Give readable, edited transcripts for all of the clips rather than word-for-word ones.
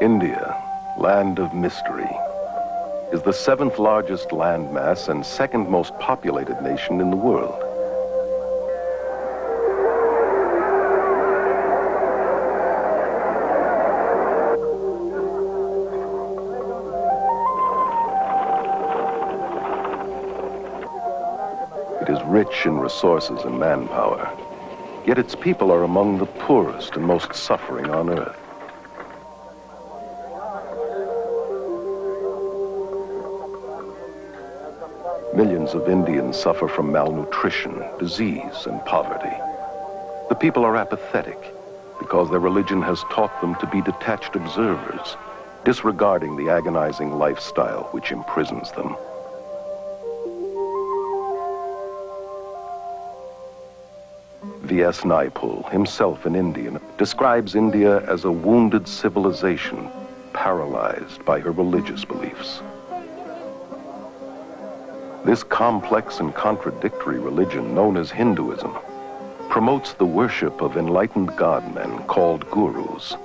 India, land of mystery, is the 7th largest landmass and 2nd most populated nation in the world. It is rich in resources and manpower, yet its people are among the poorest and most suffering on earth. Millions of Indians suffer from malnutrition, disease, and poverty. The people are apathetic because their religion has taught them to be detached observers, disregarding the agonizing lifestyle which imprisons them. V.S. Naipaul, himself an Indian, describes India as a wounded civilization paralyzed by her religious beliefs. This complex and contradictory religion, known as Hinduism, promotes the worship of enlightened god-men called gurus.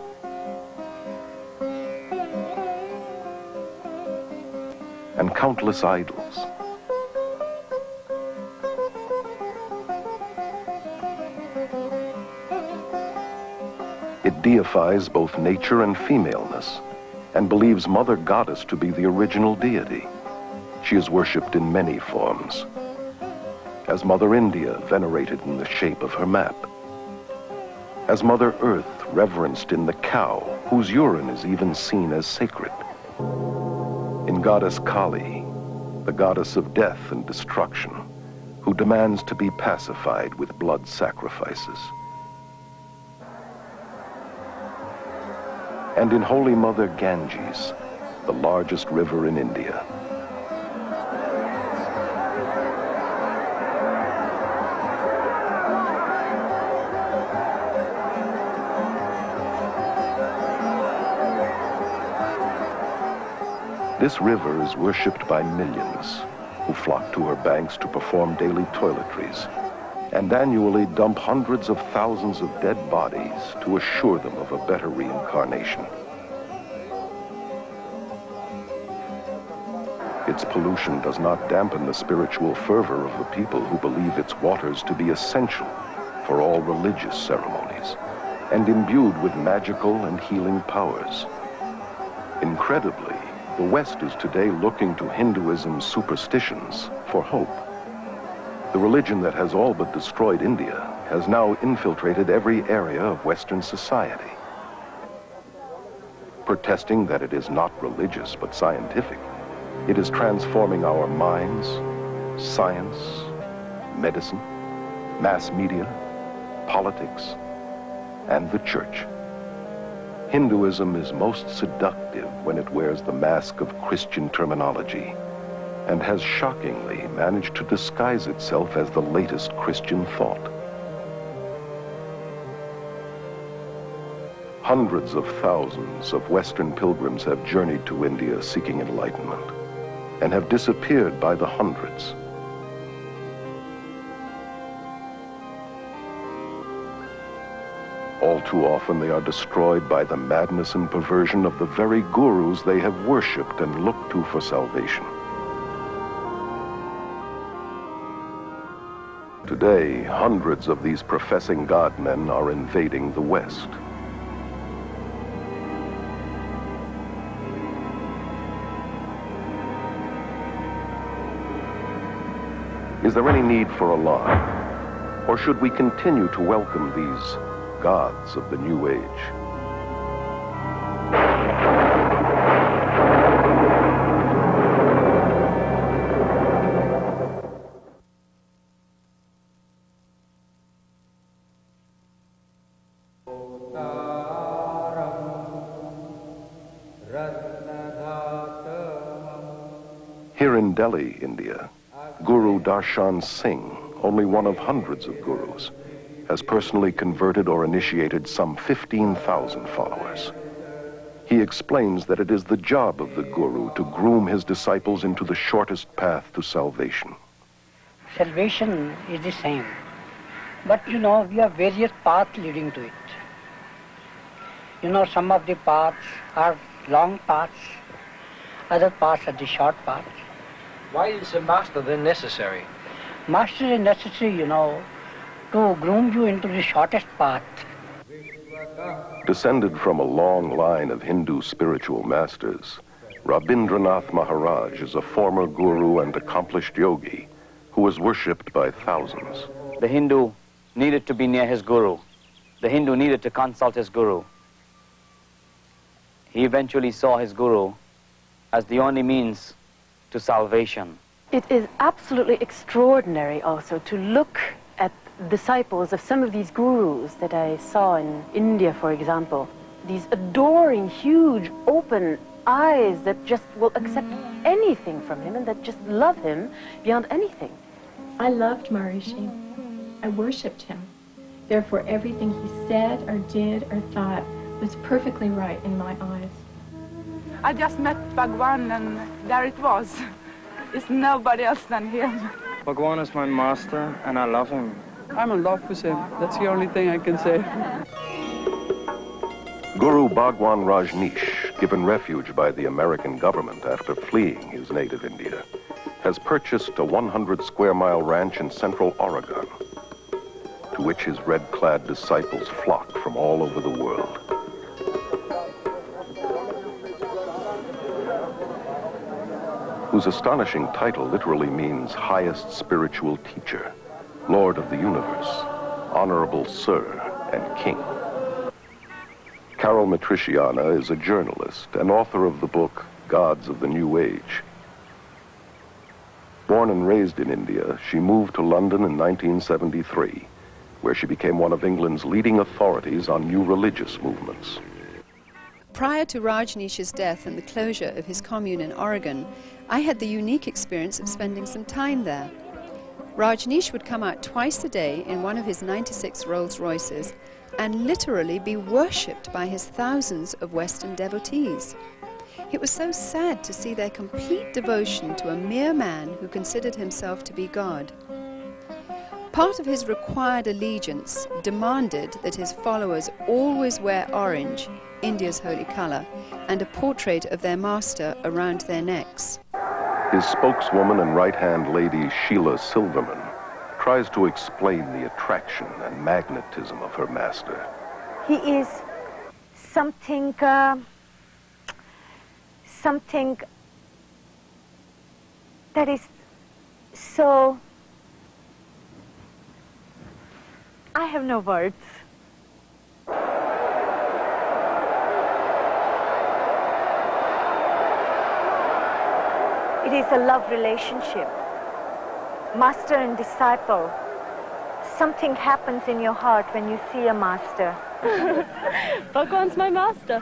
And countless idols. It deifies both nature and femaleness, and believes Mother Goddess to be the original deity. She is worshipped in many forms, as Mother India, venerated in the shape of her map, as Mother Earth, reverenced in the cow, whose urine is even seen as sacred, in Goddess Kali, the goddess of death and destruction, who demands to be pacified with blood sacrifices, and in Holy Mother Ganges, the largest river in India. This river is worshipped by millions who flock to her banks to perform daily toiletries and annually dump hundreds of thousands of dead bodies to assure them of a better reincarnation. Its pollution does not dampen the spiritual fervor of the people who believe its waters to be essential for all religious ceremonies and imbued with magical and healing powers. Incredibly, the West is today looking to Hinduism's superstitions for hope. The religion that has all but destroyed India has now infiltrated every area of Western society. Protesting that it is not religious but scientific, it is transforming our minds, science, medicine, mass media, politics, and the church. Hinduism is most seductive when it wears the mask of Christian terminology and has shockingly managed to disguise itself as the latest Christian thought. Hundreds of thousands of Western pilgrims have journeyed to India seeking enlightenment and have disappeared by the hundreds. All too often they are destroyed by the madness and perversion of the very gurus they have worshipped and looked to for salvation. Today, hundreds of these professing God-men are invading the West. Is there any need for alarm? Or should we continue to welcome these gods of the New Age? Here in Delhi, India, Guru Darshan Singh, only one of hundreds of gurus, has personally converted or initiated some 15,000 followers. He explains that it is the job of the guru to groom his disciples into the shortest path to salvation. Salvation is the same, but we have various paths leading to it. You know, some of the paths are long paths, other paths are the short paths. Why is a master then necessary? Master is necessary, you know, to groom you into the shortest path. Descended from a long line of Hindu spiritual masters, Rabindranath Maharaj is a former guru and accomplished yogi who was worshipped by thousands. The Hindu needed to be near his guru. The Hindu needed to consult his guru. He eventually saw his guru as the only means to salvation. It is absolutely extraordinary also to look at disciples of some of these gurus that I saw in India, for example. These adoring, huge, open eyes that just will accept anything from him and that just love him beyond anything. I loved Maharishi. I worshipped him. Therefore, everything he said or did or thought was perfectly right in my eyes. I just met Bhagwan and there it was. It's nobody else than him. Bhagwan is my master and I love him. I'm in love with him. That's the only thing I can say. Guru Bhagwan Rajneesh, given refuge by the American government after fleeing his native India, has purchased a 100-square-mile ranch in central Oregon, to which his red-clad disciples flock from all over the world. Whose astonishing title literally means highest spiritual teacher, Lord of the universe, Honorable Sir, and King. Carol Matriciana is a journalist and author of the book Gods of the New Age. Born and raised in India, she moved to London in 1973, where she became one of England's leading authorities on new religious movements. Prior to Rajneesh's death and the closure of his commune in Oregon, I had the unique experience of spending some time there. Rajneesh would come out twice a day in one of his 96 Rolls Royces and literally be worshipped by his thousands of Western devotees. It was so sad to see their complete devotion to a mere man who considered himself to be God. Part of his required allegiance demanded that his followers always wear orange, India's holy color, and a portrait of their master around their necks. His spokeswoman and right-hand lady, Sheila Silverman, tries to explain the attraction and magnetism of her master. He is something that is so... I have no words. It is a love relationship, master and disciple. Something happens in your heart when you see a master. Bhagwan's my master.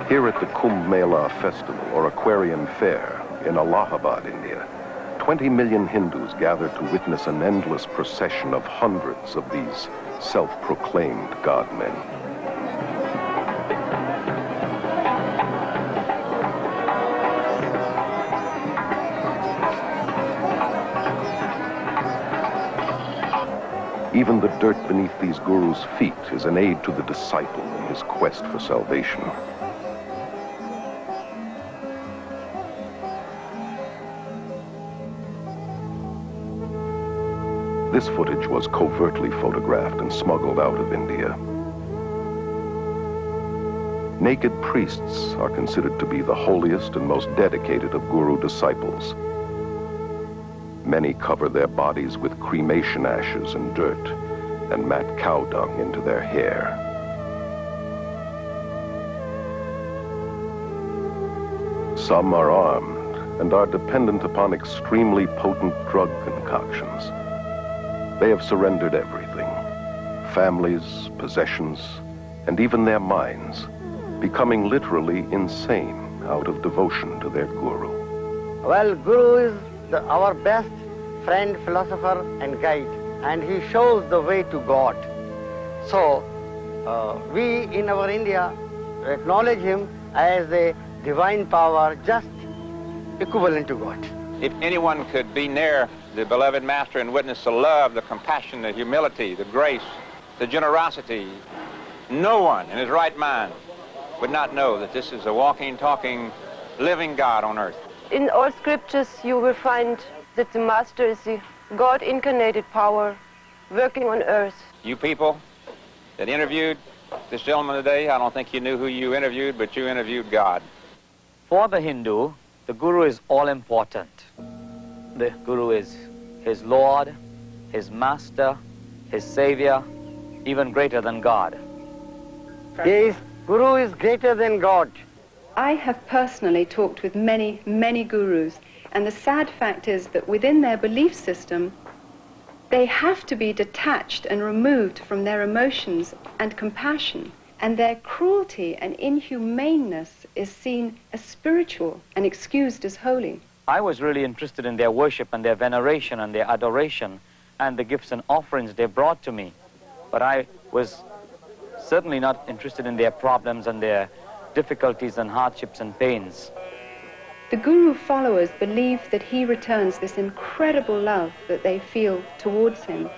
Here at the Kumbh Mela Festival, or Aquarian Fair, in Allahabad, India, 20 million Hindus gather to witness an endless procession of hundreds of these self-proclaimed God-men. Even the dirt beneath these gurus' feet is an aid to the disciple in his quest for salvation. This footage was covertly photographed and smuggled out of India. Naked priests are considered to be the holiest and most dedicated of guru disciples. Many cover their bodies with cremation ashes and dirt and mat cow dung into their hair. Some are armed and are dependent upon extremely potent drug concoctions. They have surrendered everything, families, possessions, and even their minds, becoming literally insane out of devotion to their guru. Well, Guru is our best friend, philosopher, and guide, and he shows the way to God. So, We in our India acknowledge him as a divine power just equivalent to God. If anyone could be near the beloved Master and witness the love, the compassion, the humility, the grace, the generosity, no one in his right mind would not know that this is a walking, talking, living God on earth. In all scriptures you will find that the Master is the God-incarnated power working on earth. You people that interviewed this gentleman today, I don't think you knew who you interviewed, but you interviewed God. For the Hindu, the Guru is all-important. The Guru is his Lord, his Master, his Savior, even greater than God. Yes, Guru is greater than God. I have personally talked with many, many gurus, and the sad fact is that within their belief system, they have to be detached and removed from their emotions and compassion, and their cruelty and inhumaneness is seen as spiritual and excused as holy. I was really interested in their worship and their veneration and their adoration and the gifts and offerings they brought to me. But I was certainly not interested in their problems and their difficulties and hardships and pains. The Guru followers believe that he returns this incredible love that they feel towards him.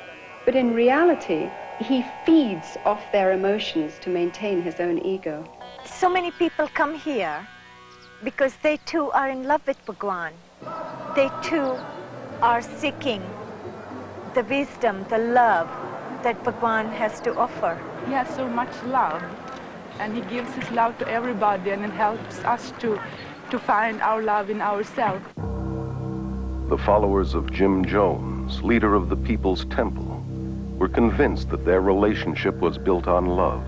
But in reality, he feeds off their emotions to maintain his own ego. So many people come here because they too are in love with Bhagwan. They too are seeking the wisdom, the love that Bhagwan has to offer. He has so much love, and he gives his love to everybody, and it helps us to find our love in ourselves. The followers of Jim Jones, leader of the People's Temple, were convinced that their relationship was built on love.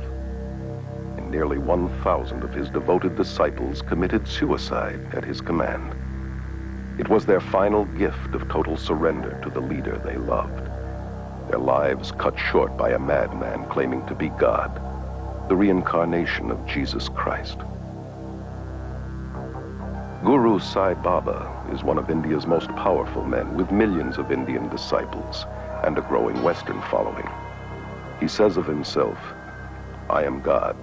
And nearly 1,000 of his devoted disciples committed suicide at his command. It was their final gift of total surrender to the leader they loved. Their lives cut short by a madman claiming to be God, the reincarnation of Jesus Christ. Guru Sai Baba is one of India's most powerful men with millions of Indian disciples and a growing Western following. He says of himself, "I am God.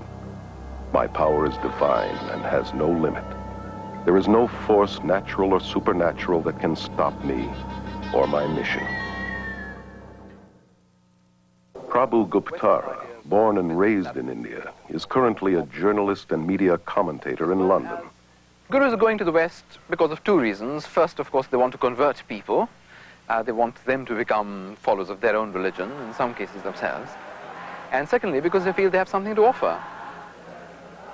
My power is divine and has no limit. There is no force, natural or supernatural, that can stop me or my mission." Prabhu Guptara, born and raised in India, is currently a journalist and media commentator in London. Gurus are going to the West because of two reasons. First, of course, they want to convert people. They want them to become followers of their own religion, in some cases themselves. And secondly, because they feel they have something to offer.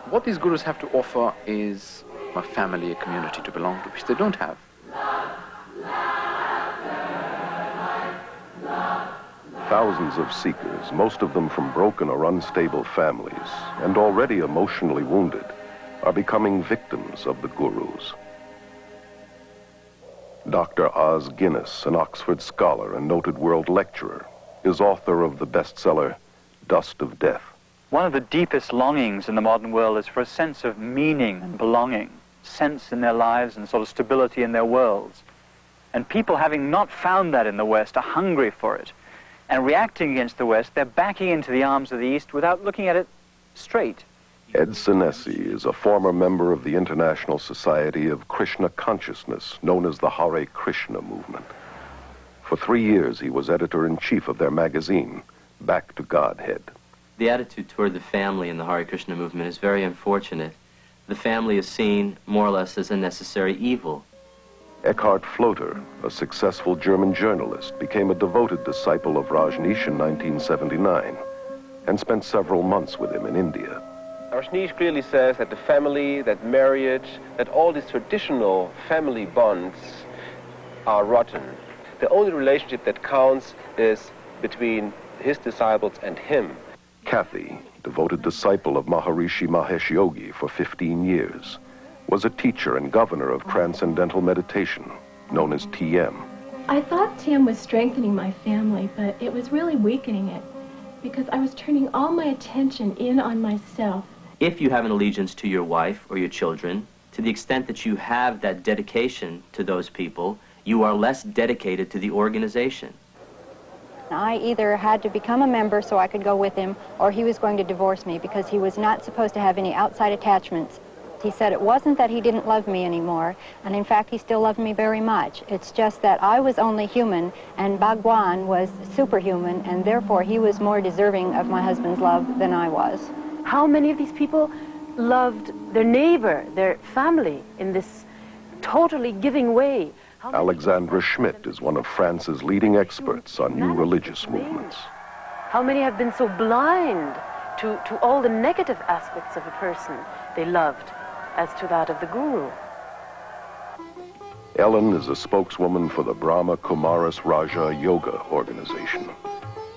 What these gurus have to offer is a family, a community to belong to, which they don't have. Thousands of seekers, most of them from broken or unstable families, and already emotionally wounded, are becoming victims of the gurus. Dr. Os Guinness, an Oxford scholar and noted world lecturer, is author of the bestseller, Dust of Death. One of the deepest longings in the modern world is for a sense of meaning and belonging, sense in their lives and sort of stability in their worlds. And people, having not found that in the West, are hungry for it. And reacting against the West, they're backing into the arms of the East without looking at it straight. Ed Senesi is a former member of the International Society of Krishna Consciousness, known as the Hare Krishna movement. For 3 years, he was editor-in-chief of their magazine, Back to Godhead. The attitude toward the family in the Hare Krishna movement is very unfortunate. The family is seen more or less as a necessary evil. Eckhart Floater, a successful German journalist, became a devoted disciple of Rajneesh in 1979 and spent several months with him in India. Rajneesh clearly says that the family, that marriage, that all these traditional family bonds are rotten. The only relationship that counts is between his disciples and him. Kathy, devoted disciple of Maharishi Mahesh Yogi for 15 years, was a teacher and governor of Transcendental Meditation, known as TM. I thought TM was strengthening my family, but it was really weakening it because I was turning all my attention in on myself. If you have an allegiance to your wife or your children, to the extent that you have that dedication to those people, you are less dedicated to the organization. I either had to become a member so I could go with him, or he was going to divorce me because he was not supposed to have any outside attachments. He said it wasn't that he didn't love me anymore, and in fact he still loved me very much. It's just that I was only human and Bhagwan was superhuman, and therefore he was more deserving of my husband's love than I was. How many of these people loved their neighbor, their family, in this totally giving way? Alexandra Schmidt is one of France's leading experts on new religious movements. How many have been so blind to all the negative aspects of a person they loved as to that of the Guru? Ellen is a spokeswoman for the Brahma Kumaris Raja Yoga Organization,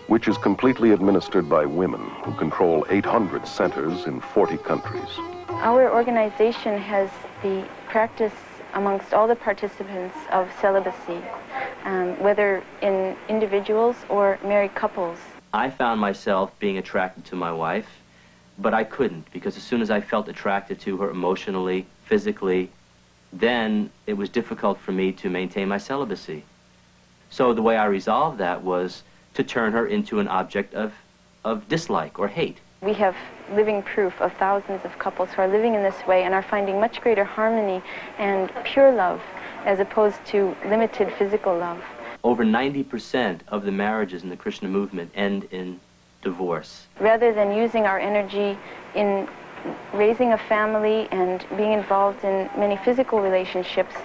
which is completely administered by women who control 800 centers in 40 countries. Our organization has the practice amongst all the participants of celibacy, whether in individuals or married couples. I found myself being attracted to my wife, but I couldn't, because as soon as I felt attracted to her emotionally, physically, then it was difficult for me to maintain my celibacy. So the way I resolved that was to turn her into an object of dislike or hate. We have living proof of thousands of couples who are living in this way and are finding much greater harmony and pure love as opposed to limited physical love. Over 90% of the marriages in the Krishna movement end in divorce. Rather than using our energy in raising a family and being involved in many physical relationships,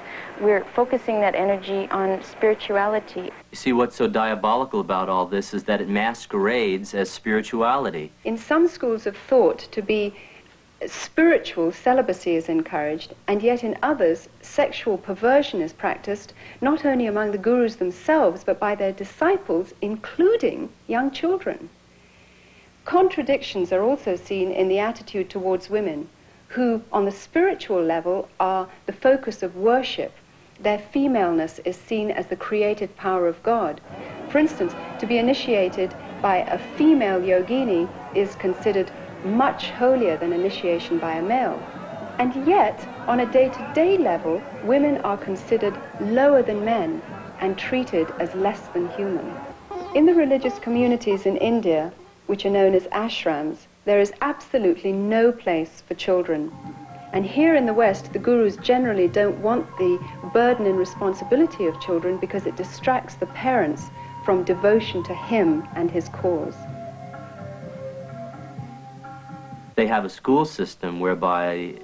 we're focusing that energy on spirituality. You see, what's so diabolical about all this is that it masquerades as spirituality. In some schools of thought, to be spiritual, celibacy is encouraged, and yet in others, sexual perversion is practiced, not only among the gurus themselves, but by their disciples, including young children. Contradictions are also seen in the attitude towards women, who, on the spiritual level, are the focus of worship. Their femaleness is seen as the creative power of God. For instance, to be initiated by a female yogini is considered much holier than initiation by a male. And yet, on a day-to-day level, women are considered lower than men and treated as less than human. In the religious communities in India, which are known as ashrams, there is absolutely no place for children. And here in the West, the gurus generally don't want the burden and responsibility of children because it distracts the parents from devotion to him and his cause. They have a school system whereby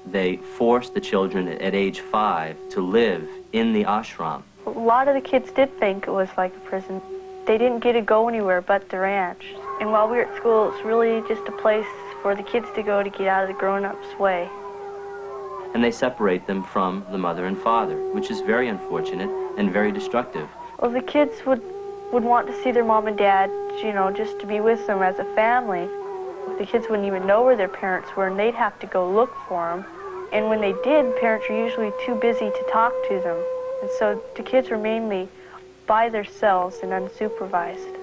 they force the children at age 5 to live in the ashram. A lot of the kids did think it was like a prison. They didn't get to go anywhere but the ranch. And while we were at school, it's really just a place for the kids to go to get out of the grown-ups' way. And they separate them from the mother and father, which is very unfortunate and very destructive. Well, the kids would want to see their mom and dad, you know, just to be with them as a family. The kids wouldn't even know where their parents were, and they'd have to go look for them. And when they did, parents were usually too busy to talk to them. And so the kids were mainly by themselves and unsupervised.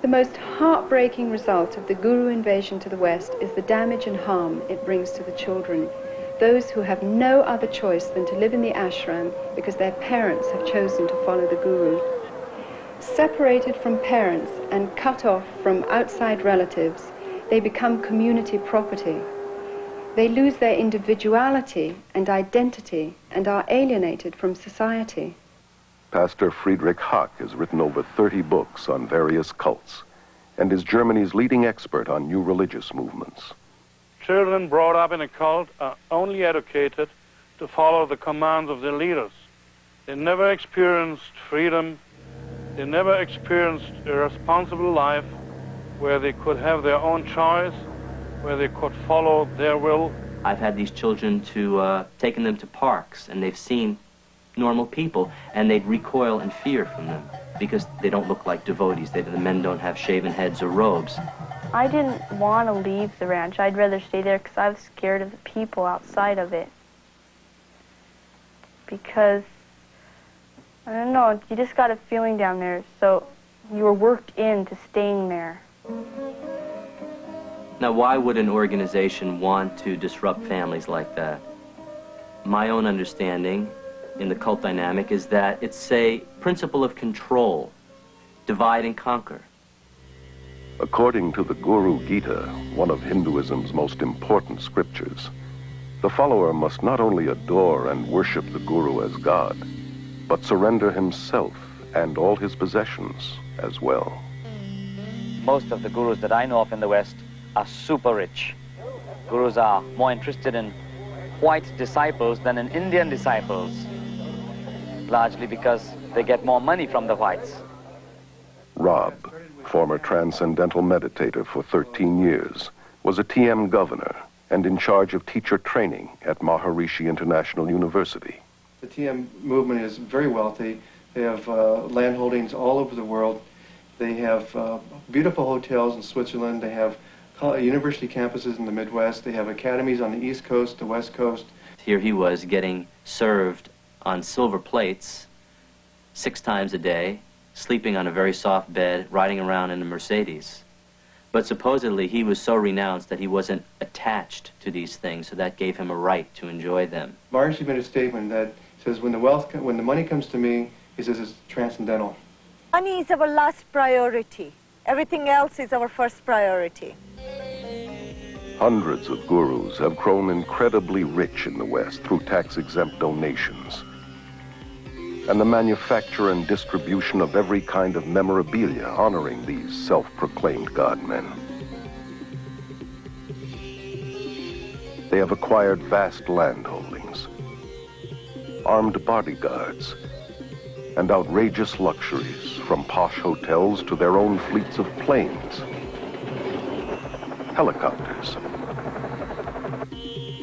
The most heartbreaking result of the Guru invasion to the West is the damage and harm it brings to the children, those who have no other choice than to live in the ashram because their parents have chosen to follow the Guru. Separated from parents and cut off from outside relatives, they become community property. They lose their individuality and identity and are alienated from society. Pastor Friedrich Hack has written over 30 books on various cults and is Germany's leading expert on new religious movements. Children brought up in a cult are only educated to follow the commands of their leaders. They never experienced freedom. They never experienced a responsible life where they could have their own choice, where they could follow their will. I've had these children taken them to parks, and they've seen normal people, and they'd recoil in fear from them because they don't look like devotees. The men don't have shaven heads or robes. I didn't want to leave the ranch. I'd rather stay there because I was scared of the people outside of it. Because, I don't know, you just got a feeling down there, so you were worked into staying there. Now, why would an organization want to disrupt families like that? My own understanding in the cult dynamic is that it's a principle of control divide and conquer. According to the Guru Gita, one of Hinduism's most important scriptures, the follower must not only adore and worship the Guru as God, but surrender himself and all his possessions as well. Most of the gurus that I know of in the West are super rich. Gurus are more interested in white disciples than in Indian disciples, largely because they get more money from the whites. Rob, former transcendental meditator for 13 years, was a TM governor and in charge of teacher training at Maharishi International University. The TM movement is very wealthy. They have land holdings all over the world. They have beautiful hotels in Switzerland. They have university campuses in the Midwest. They have academies on the East Coast, the West Coast. Here he was getting served on silver plates 6 times a day, sleeping on a very soft bed, riding around in a Mercedes. But supposedly he was so renounced that he wasn't attached to these things, so that gave him a right to enjoy them. Maharishi made a statement that says, when the money comes to me, he says it's transcendental. Money is our last priority. Everything else is our first priority. Hundreds of gurus have grown incredibly rich in the West through tax-exempt donations, and the manufacture and distribution of every kind of memorabilia honoring these self-proclaimed God-men. They have acquired vast land holdings, armed bodyguards, and outrageous luxuries, from posh hotels to their own fleets of planes, helicopters,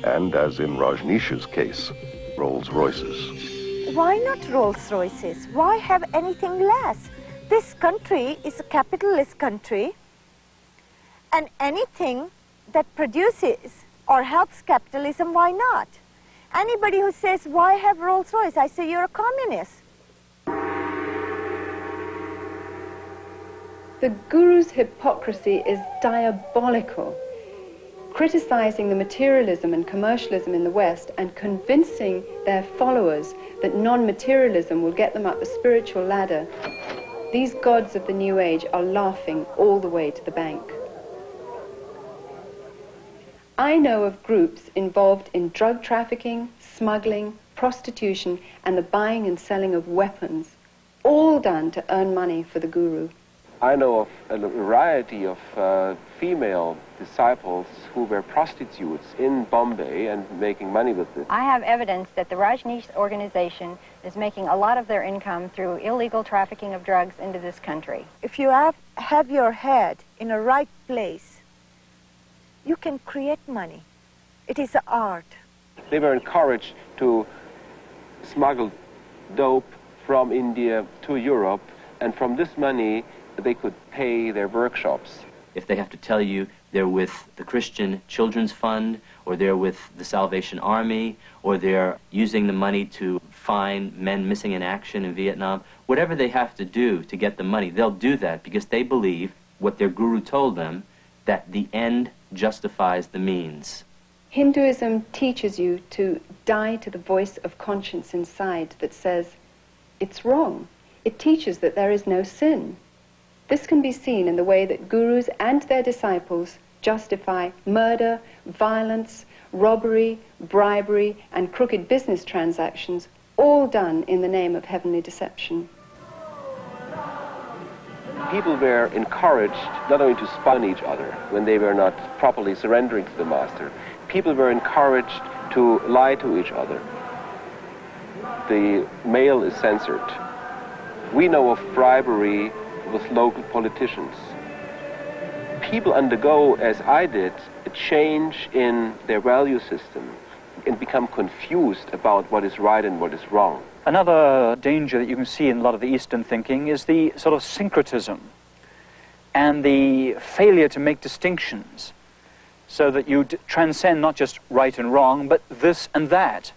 and, as in Rajneesh's case, Rolls-Royces. Why not Rolls-Royces? Why have anything less? This country is a capitalist country, and anything that produces or helps capitalism, why not? Anybody who says, why have Rolls-Royce? I say, you're a communist. The Guru's hypocrisy is diabolical, criticizing the materialism and commercialism in the West and convincing their followers that non-materialism will get them up the spiritual ladder. These gods of the New Age are laughing all the way to the bank. I know of groups involved in drug trafficking, smuggling, prostitution, and the buying and selling of weapons, all done to earn money for the Guru. I know of a variety of female disciples who were prostitutes in Bombay and making money with this. I have evidence that the Rajneesh organization is making a lot of their income through illegal trafficking of drugs into this country. If you have your head in a right place, you can create money. It is an art. They were encouraged to smuggle dope from India to Europe, and from this money they could pay their workshops. If they have to tell you they're with the Christian Children's Fund, or they're with the Salvation Army, or they're using the money to find men missing in action in Vietnam, whatever they have to do to get the money, they'll do that because they believe what their guru told them, that the end justifies the means. Hinduism teaches you to die to the voice of conscience inside that says, it's wrong. It teaches that there is no sin. This can be seen in the way that gurus and their disciples justify murder, violence, robbery, bribery, and crooked business transactions, all done in the name of heavenly deception. People were encouraged not only to spy on each other when they were not properly surrendering to the master. People were encouraged to lie to each other. The mail is censored. We know of bribery with local politicians. People undergo, as I did, a change in their value system and become confused about what is right and what is wrong. Another danger that you can see in a lot of the Eastern thinking is the sort of syncretism and the failure to make distinctions so that you transcend not just right and wrong, but this and that.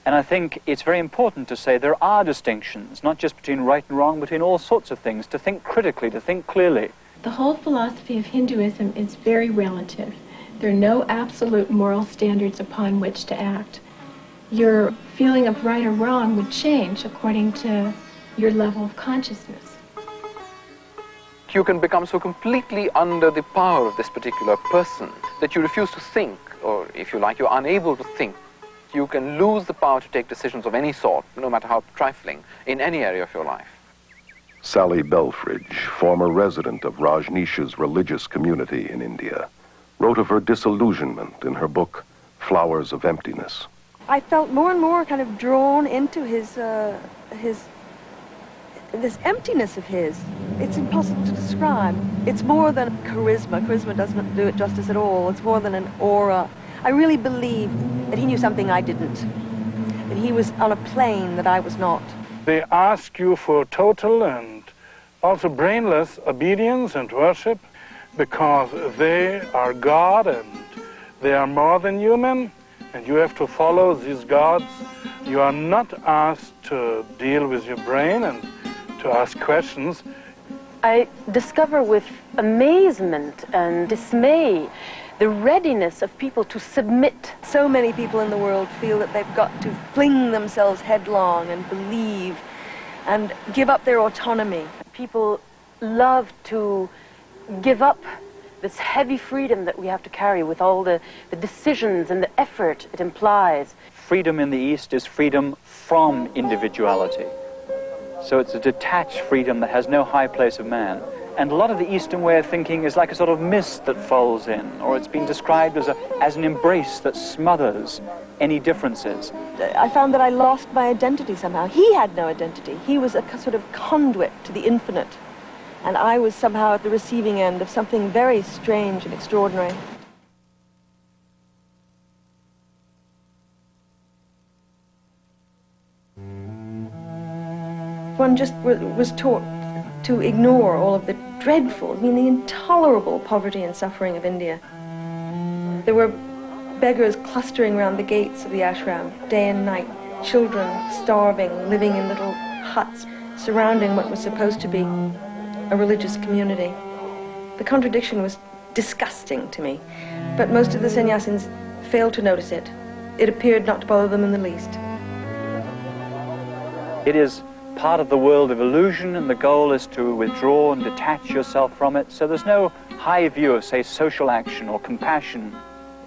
And I think it's very important to say there are distinctions, not just between right and wrong, between all sorts of things, to think critically, to think clearly. The whole philosophy of Hinduism is very relative. There are no absolute moral standards upon which to act. Your feeling of right or wrong would change according to your level of consciousness. you can become so completely under the power of this particular person that you refuse to think, or if you like, you're unable to think. You can lose the power to take decisions of any sort, no matter how trifling, in any area of your life. Sally Belfridge, former resident of Rajneesh's religious community in India, wrote of her disillusionment in her book, Flowers of Emptiness. I felt more and more kind of drawn into this emptiness of his. It's impossible to describe. It's more than charisma. Charisma doesn't do it justice at all. It's more than an aura. I really believe that he knew something I didn't, that he was on a plane that I was not. They ask you for total and also brainless obedience and worship because they are God and they are more than human, and you have to follow these gods. You are not asked to deal with your brain and to ask questions. I discover with amazement and dismay the readiness of people to submit. So many people in the world feel that they've got to fling themselves headlong and believe and give up their autonomy. People love to give up this heavy freedom that we have to carry with all the decisions and the effort it implies. Freedom in the East is freedom from individuality. So it's a detached freedom that has no high place of man. And a lot of the Eastern way of thinking is like a sort of mist that folds in, or it's been described as an embrace that smothers any differences. I found that I lost my identity somehow. He had no identity. He was a sort of conduit to the infinite. And I was somehow at the receiving end of something very strange and extraordinary. One just was taught to ignore all of the dreadful, the intolerable poverty and suffering of India. There were beggars clustering around the gates of the ashram, day and night, children starving, living in little huts, surrounding what was supposed to be a religious community. The contradiction was disgusting to me, but most of the sannyasins failed to notice it. It appeared not to bother them in the least. It is part of the world of illusion, and the goal is to withdraw and detach yourself from it. So there's no high view of, say, social action or compassion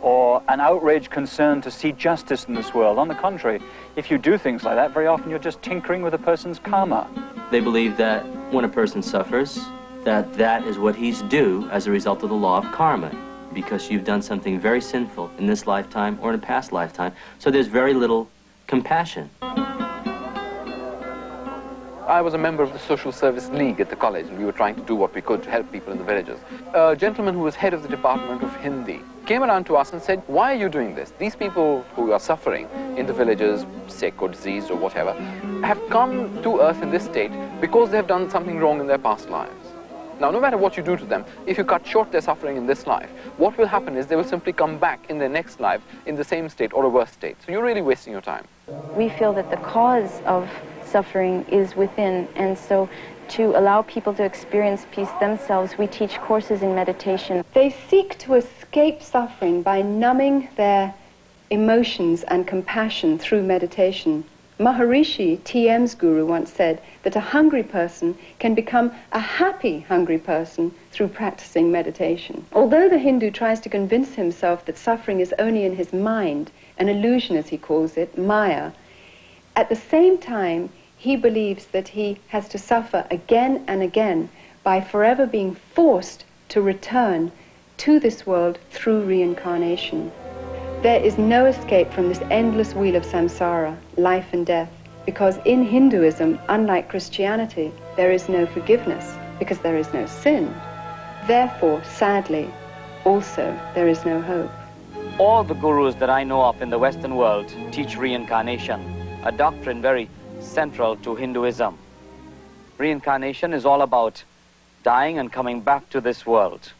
or an outraged concern to see justice in this world. On the contrary, if you do things like that, very often you're just tinkering with a person's karma. They believe that when a person suffers, that is what he's due as a result of the law of karma, because you've done something very sinful in this lifetime or in a past lifetime. So there's very little compassion. I was a member of the Social Service League at the college, and we were trying to do what we could to help people in the villages. A gentleman who was head of the Department of Hindi came around to us and said, "Why are you doing this? These people who are suffering in the villages, sick or diseased or whatever, have come to earth in this state because they have done something wrong in their past lives. Now, no matter what you do to them, if you cut short their suffering in this life, what will happen is they will simply come back in their next life in the same state or a worse state. So you're really wasting your time." We feel that the cause of suffering is within, and so to allow people to experience peace themselves, we teach courses in meditation. They seek to escape suffering by numbing their emotions and compassion through meditation. Maharishi, TM's guru, once said that a hungry person can become a happy hungry person through practicing meditation. Although the Hindu tries to convince himself that suffering is only in his mind, an illusion as he calls it, Maya, at the same time, he believes that he has to suffer again and again by forever being forced to return to this world through reincarnation. There is no escape from this endless wheel of samsara, life and death, because in Hinduism, unlike Christianity, there is no forgiveness, because there is no sin. Therefore, sadly, also, there is no hope. All the gurus that I know of in the Western world teach reincarnation, a doctrine very central to Hinduism. Reincarnation is all about dying and coming back to this world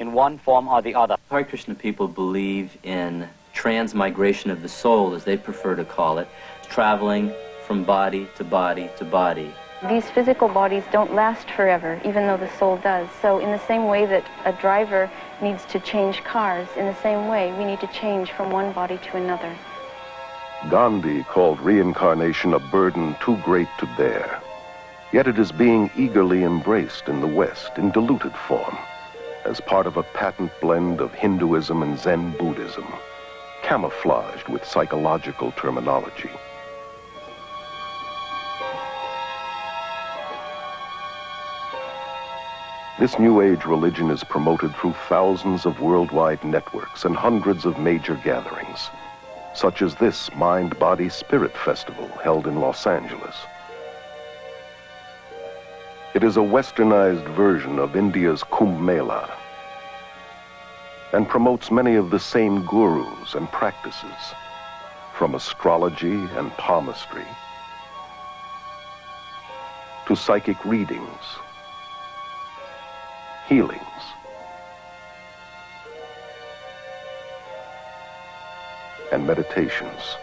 in one form or the other. Hare Krishna people believe in transmigration of the soul, as they prefer to call it, traveling from body to body to body. These physical bodies don't last forever, even though the soul does. So in the same way that a driver needs to change cars, in the same way we need to change from one body to another. Gandhi called reincarnation a burden too great to bear. Yet it is being eagerly embraced in the West in diluted form, as part of a patent blend of Hinduism and Zen Buddhism, camouflaged with psychological terminology. This New Age religion is promoted through thousands of worldwide networks and hundreds of major gatherings, such as this Mind, Body, Spirit Festival held in Los Angeles. It is a westernized version of India's Kumbh Mela and promotes many of the same gurus and practices, from astrology and palmistry to psychic readings, healings, and meditations.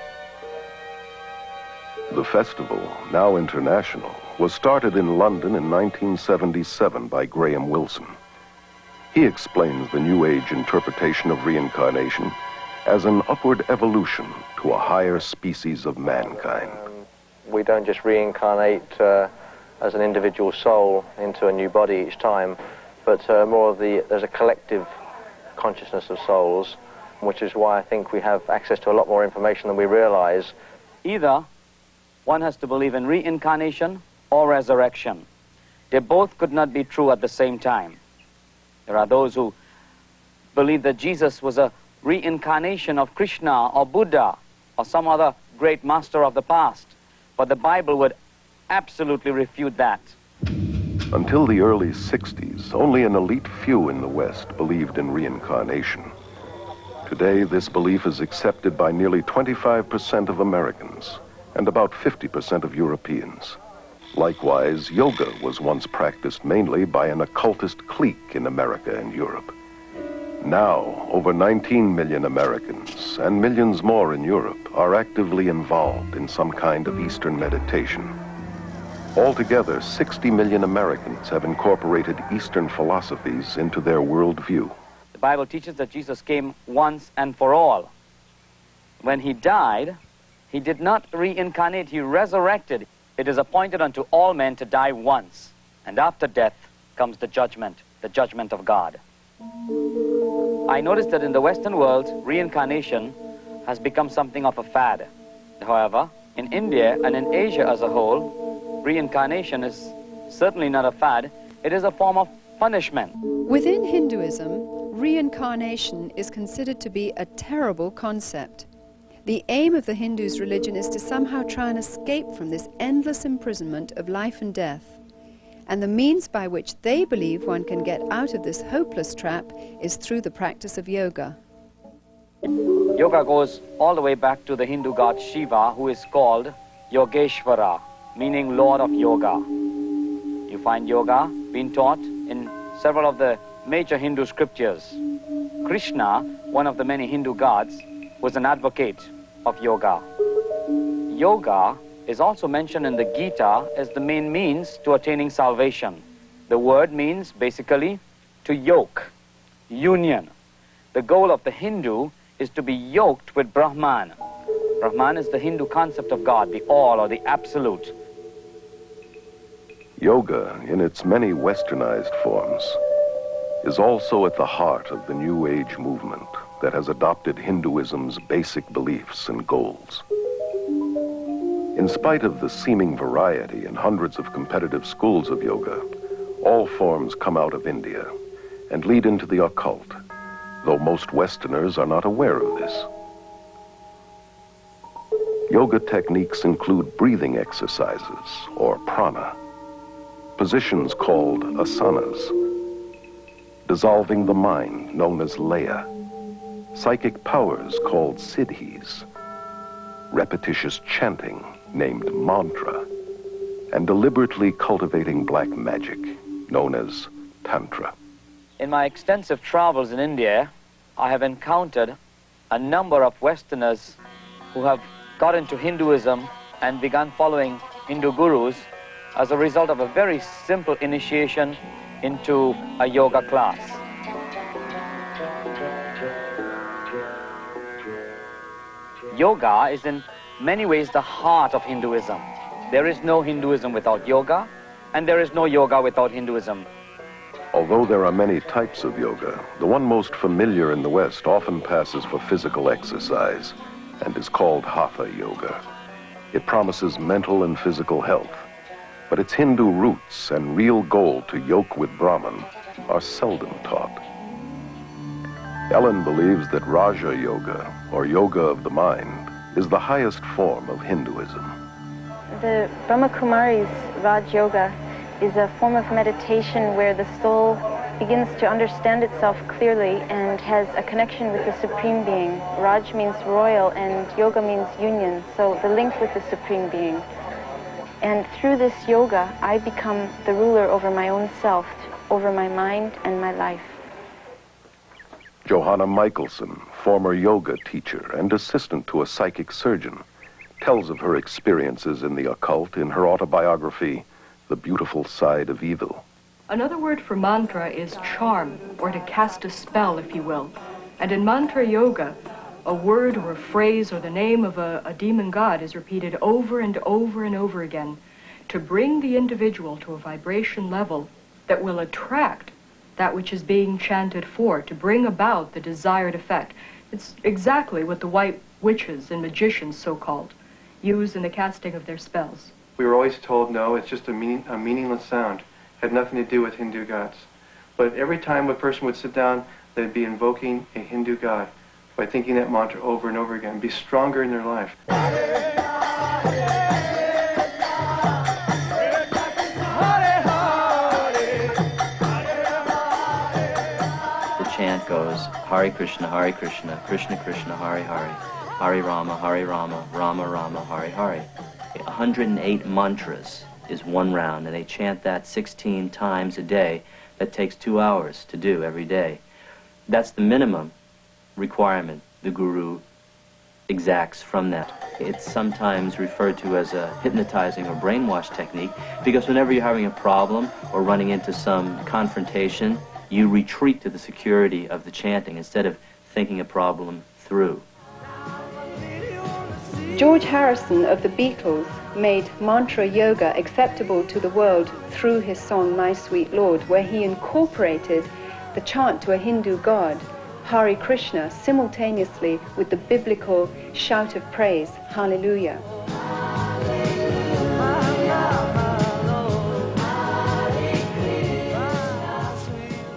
The festival, now international, was started in London in 1977 by Graham Wilson. He explains the New Age interpretation of reincarnation as an upward evolution to a higher species of mankind. We don't just reincarnate as an individual soul into a new body each time, but more of there's a collective consciousness of souls, which is why I think we have access to a lot more information than we realize. Either one has to believe in reincarnation or resurrection. They both could not be true at the same time. There are those who believe that Jesus was a reincarnation of Krishna or Buddha or some other great master of the past, but the Bible would absolutely refute that. Until the early 60s, only an elite few in the West believed in reincarnation. Today, this belief is accepted by nearly 25% of Americans and about 50% of Europeans. Likewise, yoga was once practiced mainly by an occultist clique in America and Europe. Now, over 19 million Americans and millions more in Europe are actively involved in some kind of Eastern meditation. Altogether, 60 million Americans have incorporated Eastern philosophies into their worldview. The Bible teaches that Jesus came once and for all. When he died, he did not reincarnate, he resurrected. It is appointed unto all men to die once, and after death comes the judgment of God. I noticed that in the Western world, reincarnation has become something of a fad. However, in India and in Asia as a whole, reincarnation is certainly not a fad. It is a form of punishment. Within Hinduism, reincarnation is considered to be a terrible concept. The aim of the Hindus' religion is to somehow try and escape from this endless imprisonment of life and death. And the means by which they believe one can get out of this hopeless trap is through the practice of yoga. Yoga goes all the way back to the Hindu god Shiva, who is called Yogeshvara, meaning Lord of Yoga. You find yoga being taught in several of the major Hindu scriptures. Krishna, one of the many Hindu gods, was an advocate of yoga. Yoga is also mentioned in the Gita as the main means to attaining salvation. The word means basically to yoke, union. The goal of the Hindu is to be yoked with Brahman. Brahman is the Hindu concept of God, the all or the absolute. Yoga, in its many westernized forms, is also at the heart of the New Age movement that has adopted Hinduism's basic beliefs and goals. In spite of the seeming variety and hundreds of competitive schools of yoga, all forms come out of India and lead into the occult, though most Westerners are not aware of this. Yoga techniques include breathing exercises, or prana, positions called asanas, dissolving the mind, known as laya, psychic powers called siddhis, repetitious chanting, named mantra, and deliberately cultivating black magic, known as tantra. In my extensive travels in India, I have encountered a number of Westerners who have got into Hinduism and begun following Hindu gurus as a result of a very simple initiation into a yoga class. Yoga is in many ways the heart of Hinduism. There is no Hinduism without yoga. And there is no yoga without Hinduism. Although there are many types of yoga, the one most familiar in the West often passes for physical exercise and is called Hatha Yoga. It promises mental and physical health, but its Hindu roots and real goal to yoke with Brahman are seldom taught. Ellen believes that Raja Yoga, or yoga of the mind, is the highest form of Hinduism. The Brahma Kumari's Raj Yoga is a form of meditation where the soul begins to understand itself clearly and has a connection with the Supreme Being. Raj means royal and yoga means union, so the link with the Supreme Being. And through this yoga, I become the ruler over my own self, over my mind and my life. Johanna Michelson, former yoga teacher and assistant to a psychic surgeon, tells of her experiences in the occult in her autobiography, The Beautiful Side of Evil. Another word for mantra is charm, or to cast a spell, if you will. And in mantra yoga, a word or a phrase or the name of a demon god is repeated over and over and over again to bring the individual to a vibration level that will attract that which is being chanted for, to bring about the desired effect. It's exactly what the white witches and magicians, so-called, use in the casting of their spells. We were always told, no, it's just a meaningless sound. Had nothing to do with Hindu gods. But every time a person would sit down, they'd be invoking a Hindu god by thinking that mantra over and over again, be stronger in their life. The chant goes, Hare Krishna, Krishna Krishna, Hare Hare, Hare Rama, Rama Rama, Hare Hare. 108 mantras is one round, and they chant that 16 times a day. That takes 2 hours to do every day. That's the minimum requirement the guru exacts from that. It's sometimes referred to as a hypnotizing or brainwash technique, because whenever you're having a problem or running into some confrontation, you retreat to the security of the chanting instead of thinking a problem through. George Harrison of the Beatles made mantra yoga acceptable to the world through his song My Sweet Lord, where he incorporated the chant to a Hindu god, Hare Krishna, simultaneously with the biblical shout of praise, Hallelujah.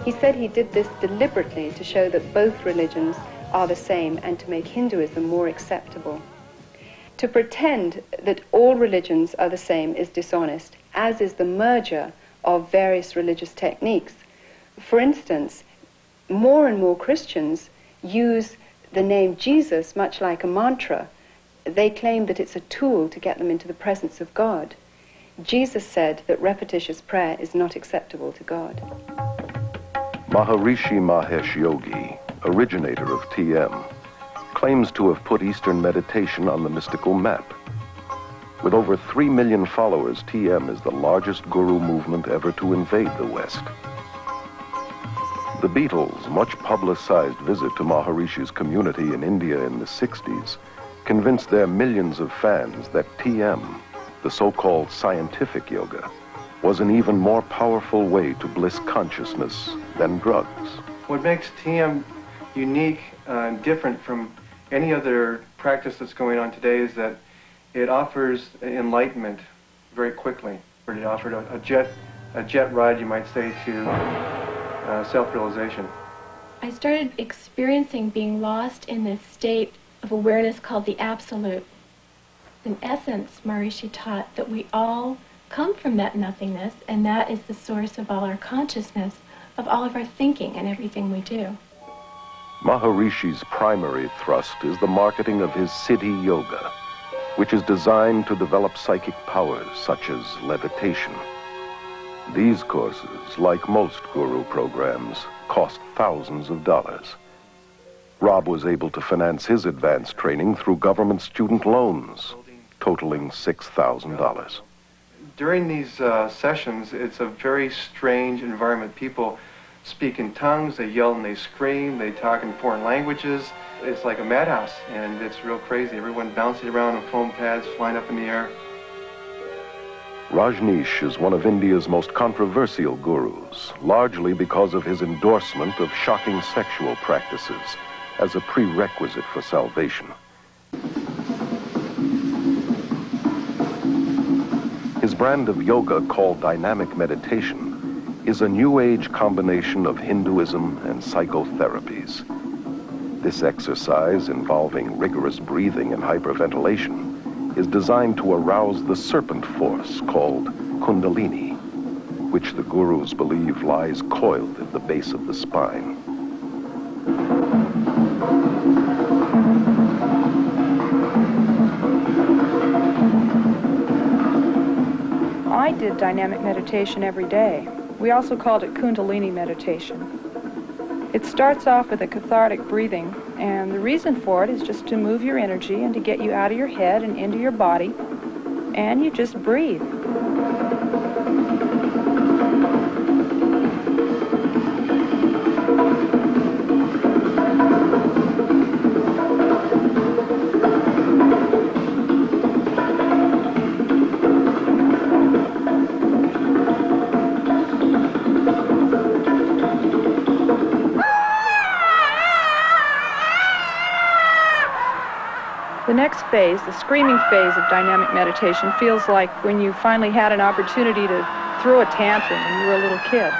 He said he did this deliberately to show that both religions are the same and to make Hinduism more acceptable. To pretend that all religions are the same is dishonest, as is the merger of various religious techniques. For instance, more and more Christians use the name Jesus much like a mantra. They claim that it's a tool to get them into the presence of God. Jesus said that repetitious prayer is not acceptable to God. Maharishi Mahesh Yogi, originator of TM, claims to have put Eastern meditation on the mystical map. With over 3 million followers, TM is the largest guru movement ever to invade the West. The Beatles' much publicized visit to Maharishi's community in India in the 60s convinced their millions of fans that TM, the so-called scientific yoga, was an even more powerful way to bliss consciousness than drugs. What makes TM unique and different from any other practice that's going on today is that it offers enlightenment very quickly. It offered a jet ride, you might say, to self-realization. I started experiencing being lost in this state of awareness called the Absolute. In essence, Maharishi taught that we all come from that nothingness, and that is the source of all our consciousness, of all of our thinking and everything we do. Maharishi's primary thrust is the marketing of his Siddhi Yoga, which is designed to develop psychic powers such as levitation. These courses, like most guru programs, cost thousands of dollars. Rob was able to finance his advanced training through government student loans, totaling $6,000. During these sessions, it's a very strange environment. People speak in tongues, they yell and they scream, they talk in foreign languages. It's like a madhouse, and it's real crazy. Everyone bouncing around on foam pads, flying up in the air. Rajneesh is one of India's most controversial gurus, largely because of his endorsement of shocking sexual practices as a prerequisite for salvation. His brand of yoga, called dynamic meditation, is a New Age combination of Hinduism and psychotherapies. This exercise, involving rigorous breathing and hyperventilation, is designed to arouse the serpent force called Kundalini, which the gurus believe lies coiled at the base of the spine. I did dynamic meditation every day. We also called it Kundalini meditation. It starts off with a cathartic breathing, and the reason for it is just to move your energy and to get you out of your head and into your body, and you just breathe. The next phase, the screaming phase of dynamic meditation, feels like when you finally had an opportunity to throw a tantrum when you were a little kid.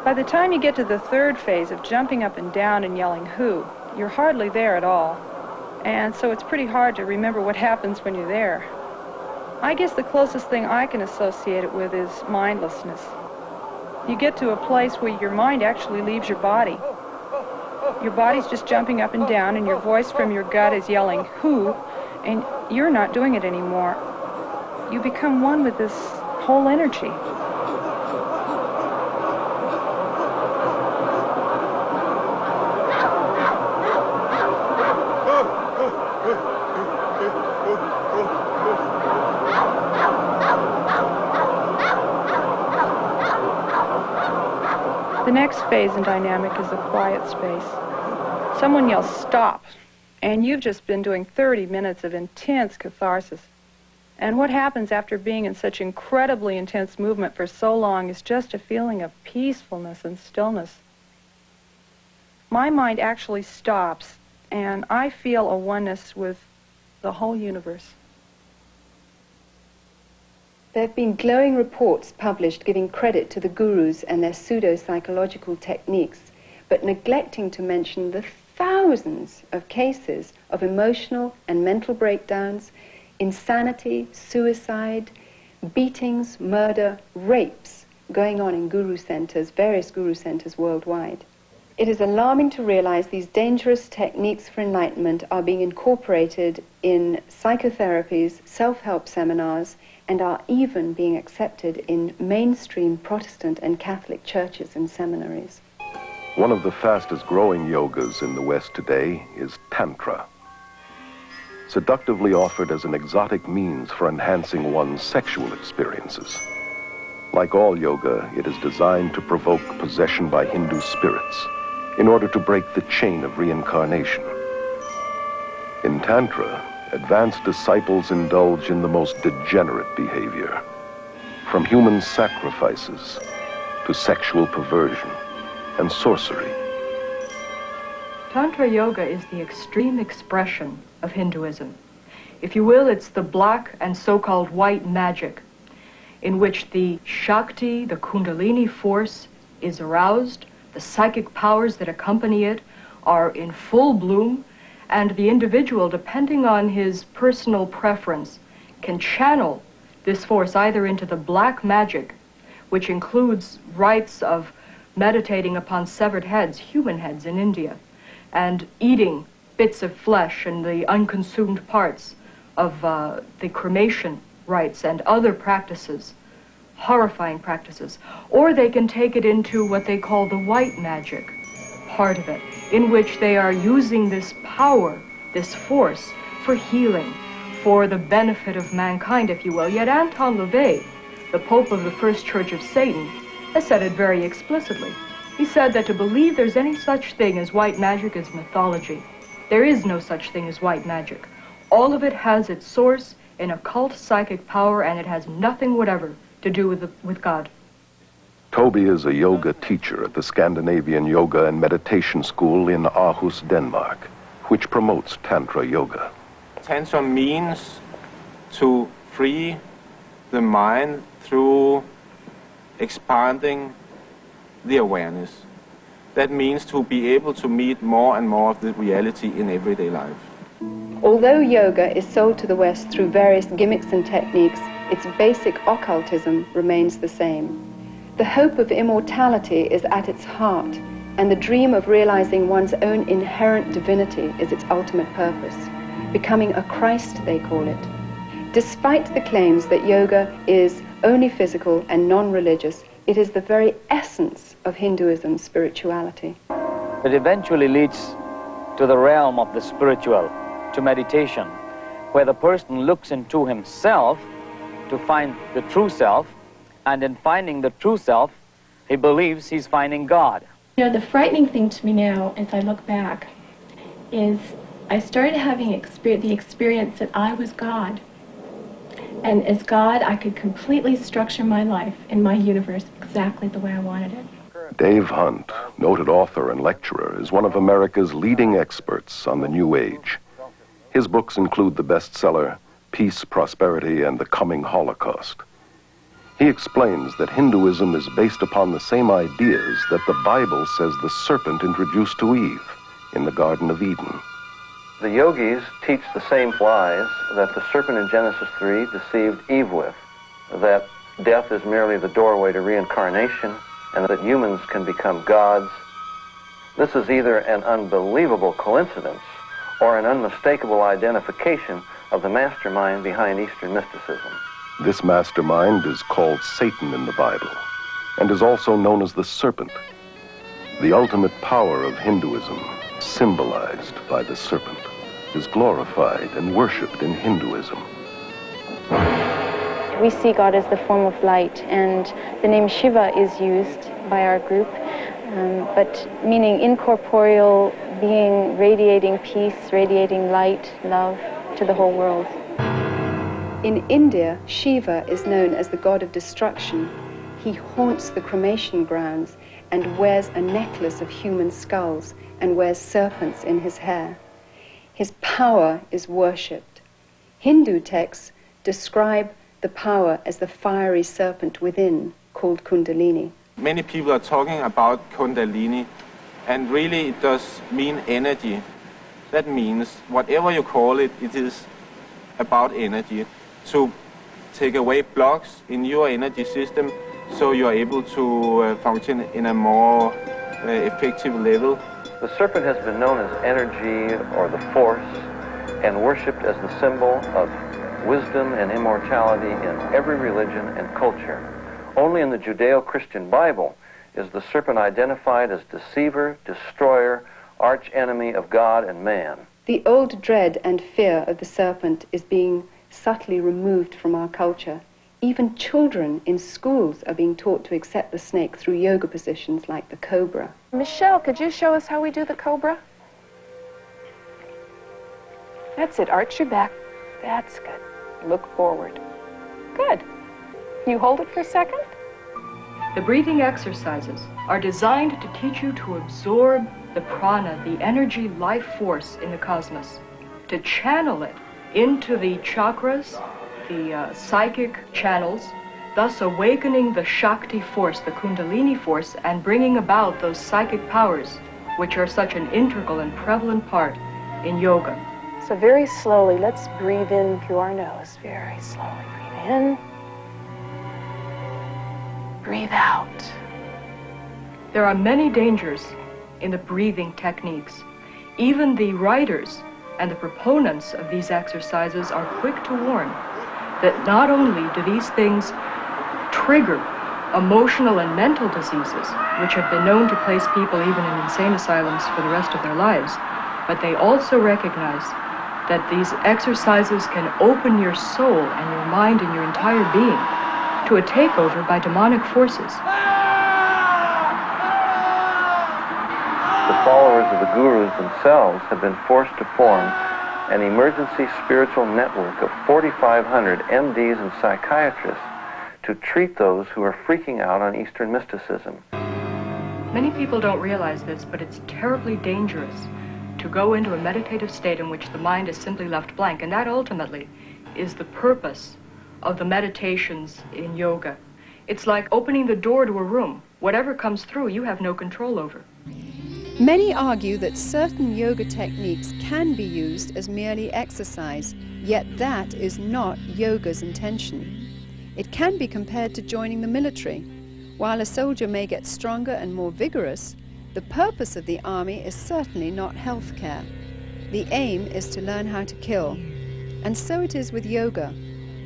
By the time you get to the third phase of jumping up and down and yelling "Who," you're hardly there at all. And so it's pretty hard to remember what happens when you're there. I guess the closest thing I can associate it with is mindlessness. You get to a place where your mind actually leaves your body. Your body's just jumping up and down, and your voice from your gut is yelling "Who," and you're not doing it anymore. You become one with this whole energy. The next phase in dynamic is the quiet space. Someone yells "Stop," and you've just been doing 30 minutes of intense catharsis. And what happens after being in such incredibly intense movement for so long is just a feeling of peacefulness and stillness. My mind actually stops, and I feel a oneness with the whole universe. There have been glowing reports published giving credit to the gurus and their pseudo-psychological techniques, but neglecting to mention the thousands of cases of emotional and mental breakdowns, insanity, suicide, beatings, murder, rapes going on in guru centers, various guru centers worldwide. It is alarming to realize these dangerous techniques for enlightenment are being incorporated in psychotherapies, self-help seminars, and are even being accepted in mainstream Protestant and Catholic churches and seminaries. One of the fastest growing yogas in the West today is Tantra. Seductively offered as an exotic means for enhancing one's sexual experiences. Like all yoga, it is designed to provoke possession by Hindu spirits in order to break the chain of reincarnation. In Tantra, advanced disciples indulge in the most degenerate behavior, from human sacrifices to sexual perversion and sorcery. Tantra yoga is the extreme expression of Hinduism. If you will, it's the black and so-called white magic in which the Shakti, the Kundalini force, is aroused, the psychic powers that accompany it are in full bloom, and the individual, depending on his personal preference, can channel this force either into the black magic, which includes rites of meditating upon severed heads, human heads in India, and eating bits of flesh and the unconsumed parts of the cremation rites and other practices, horrifying practices. Or they can take it into what they call the white magic part of it, in which they are using this power, this force, for healing, for the benefit of mankind, if you will. Yet Anton LaVey, the Pope of the First Church of Satan, has said it very explicitly. He said that to believe there's any such thing as white magic is mythology. There is no such thing as white magic. All of it has its source in occult psychic power, and it has nothing whatever to do with God. Toby is a yoga teacher at the Scandinavian Yoga and Meditation School in Aarhus, Denmark, which promotes Tantra Yoga. Tantra means to free the mind through expanding the awareness. That means to be able to meet more and more of the reality in everyday life. Although yoga is sold to the West through various gimmicks and techniques, its basic occultism remains the same. The hope of immortality is at its heart, and the dream of realizing one's own inherent divinity is its ultimate purpose. Becoming a Christ, they call it. Despite the claims that yoga is only physical and non-religious, it is the very essence of Hinduism's spirituality. It eventually leads to the realm of the spiritual, to meditation, where the person looks into himself to find the true self, and in finding the true self, he believes he's finding God. You know, the frightening thing to me now, as I look back, is I started having the experience that I was God. And as God, I could completely structure my life and my universe exactly the way I wanted it. Dave Hunt, noted author and lecturer, is one of America's leading experts on the New Age. His books include the bestseller, Peace, Prosperity, and the Coming Holocaust. He explains that Hinduism is based upon the same ideas that the Bible says the serpent introduced to Eve in the Garden of Eden. The yogis teach the same lies that the serpent in Genesis 3 deceived Eve with, that death is merely the doorway to reincarnation, and that humans can become gods. This is either an unbelievable coincidence or an unmistakable identification of the mastermind behind Eastern mysticism. This mastermind is called Satan in the Bible, and is also known as the serpent, the ultimate power of Hinduism, symbolized by the serpent, is glorified and worshipped in Hinduism. We see God as the form of light, and the name Shiva is used by our group, but meaning incorporeal being, radiating peace, radiating light, love to the whole world. In India, Shiva is known as the god of destruction. He haunts the cremation grounds and wears a necklace of human skulls and wears serpents in his hair. His power is worshipped. Hindu texts describe the power as the fiery serpent within, called Kundalini. Many people are talking about Kundalini, and really it does mean energy. That means whatever you call it, it is about energy. To take away blocks in your energy system so you are able to function in a more effective level. The serpent has been known as energy or the force and worshipped as the symbol of wisdom and immortality in every religion and culture. Only in the Judeo-Christian Bible is the serpent identified as deceiver, destroyer, arch-enemy of God and man. The old dread and fear of the serpent is being subtly removed from our culture. Even children in schools are being taught to accept the snake through yoga positions like the cobra. Michelle, could you show us how we do the cobra? That's it. Arch your back. That's good. Look forward. Good. You hold it for a second. The breathing exercises are designed to teach you to absorb the prana, the energy life force in the cosmos, to channel it into the chakras, the psychic channels, thus awakening the Shakti force, the Kundalini force, and bringing about those psychic powers, which are such an integral and prevalent part in yoga. So very slowly, let's breathe in through our nose. Very slowly breathe in. Breathe out. There are many dangers in the breathing techniques. Even the writers and the proponents of these exercises are quick to warn that not only do these things trigger emotional and mental diseases, which have been known to place people even in insane asylums for the rest of their lives, but they also recognize that these exercises can open your soul and your mind and your entire being to a takeover by demonic forces. The followers of the gurus themselves have been forced to form an emergency spiritual network of 4,500 MDs and psychiatrists to treat those who are freaking out on Eastern mysticism. Many people don't realize this, but it's terribly dangerous to go into a meditative state in which the mind is simply left blank, and that ultimately is the purpose of the meditations in yoga. It's like opening the door to a room. Whatever comes through, you have no control over. Many argue that certain yoga techniques can be used as merely exercise, yet that is not yoga's intention. It can be compared to joining the military. While a soldier may get stronger and more vigorous, the purpose of the army is certainly not health care. The aim is to learn how to kill. And so it is with yoga.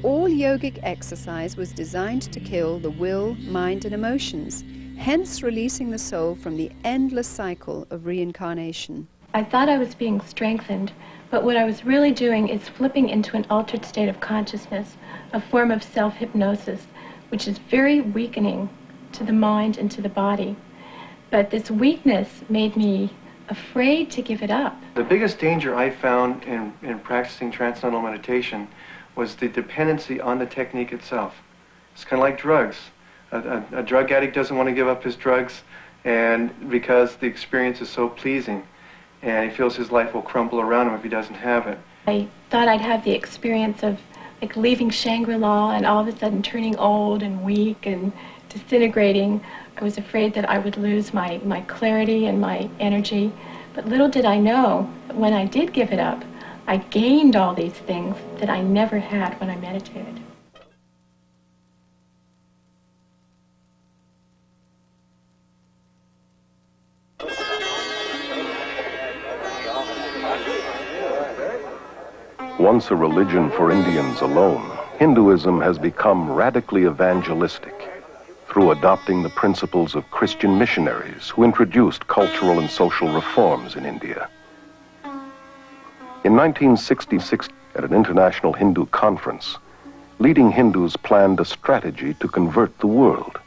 All yogic exercise was designed to kill the will, mind, and emotions, hence releasing the soul from the endless cycle of reincarnation. I thought I was being strengthened, but what I was really doing is flipping into an altered state of consciousness, a form of self-hypnosis, which is very weakening to the mind and to the body. But this weakness made me afraid to give it up. The biggest danger I found in practicing transcendental meditation was the dependency on the technique itself. It's kind of like drugs. A drug addict doesn't want to give up his drugs, and because the experience is so pleasing, and he feels his life will crumble around him if he doesn't have it. I thought I'd have the experience of like leaving Shangri-La and all of a sudden turning old and weak and disintegrating. I was afraid that I would lose my clarity and my energy. But little did I know that when I did give it up, I gained all these things that I never had when I meditated. Once a religion for Indians alone, Hinduism has become radically evangelistic through adopting the principles of Christian missionaries who introduced cultural and social reforms in India. In 1966, at an international Hindu conference, leading Hindus planned a strategy to convert the world.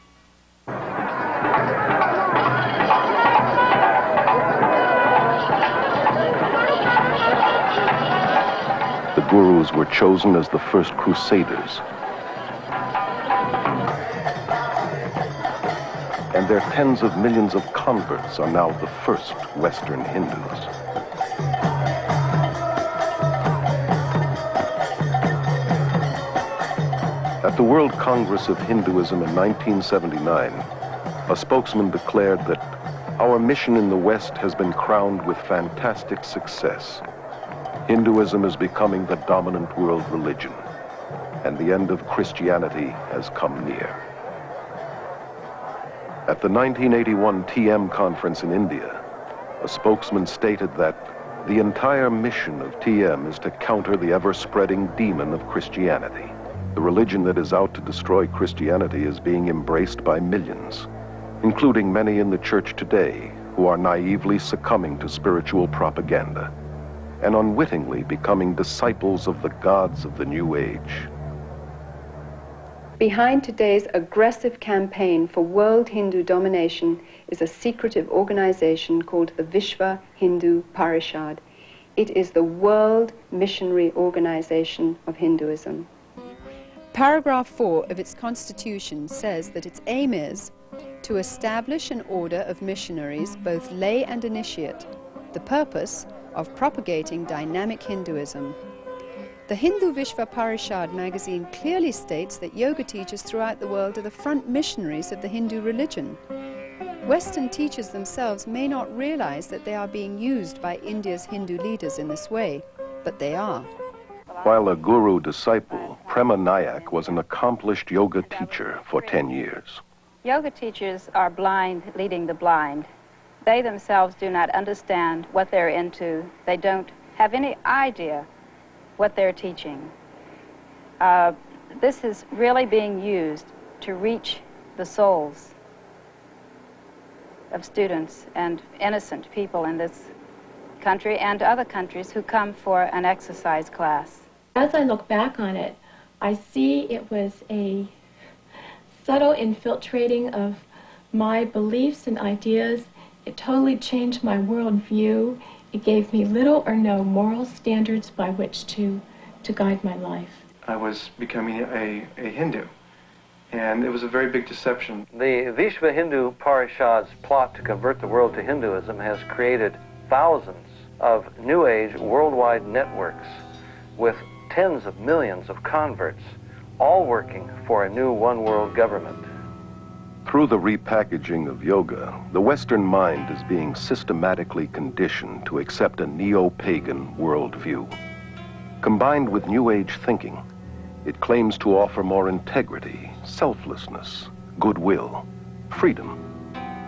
The gurus were chosen as the first crusaders, and their tens of millions of converts are now the first Western Hindus. At the World Congress of Hinduism in 1979, a spokesman declared that our mission in the West has been crowned with fantastic success. Hinduism is becoming the dominant world religion, and the end of Christianity has come near. At the 1981 TM conference in India, a spokesman stated that the entire mission of TM is to counter the ever-spreading demon of Christianity. The religion that is out to destroy Christianity is being embraced by millions, including many in the church today who are naively succumbing to spiritual propaganda and unwittingly becoming disciples of the gods of the New Age. Behind today's aggressive campaign for world Hindu domination is a secretive organization called the Vishva Hindu Parishad. It is the world missionary organization of Hinduism. Paragraph 4 of its constitution says that its aim is to establish an order of missionaries, both lay and initiate, the purpose of propagating dynamic Hinduism. The Hindu Vishva Parishad magazine clearly states that yoga teachers throughout the world are the front missionaries of the Hindu religion. Western teachers themselves may not realize that they are being used by India's Hindu leaders in this way, but they are. While a guru disciple, Prema Nayak was an accomplished yoga teacher for 10 years. Yoga teachers are blind leading the blind. They themselves do not understand what they're into. They don't have any idea what they're teaching. This is really being used to reach the souls of students and innocent people in this country and other countries who come for an exercise class. As I look back on it, I see it was a subtle infiltrating of my beliefs and ideas. It totally changed my worldview. It gave me little or no moral standards by which to guide my life. I was becoming a Hindu, and it was a very big deception. The Vishva Hindu Parishad's plot to convert the world to Hinduism has created thousands of New Age worldwide networks with tens of millions of converts, all working for a new one-world government. Through the repackaging of yoga, the Western mind is being systematically conditioned to accept a neo-pagan worldview. Combined with New Age thinking, it claims to offer more integrity, selflessness, goodwill, freedom,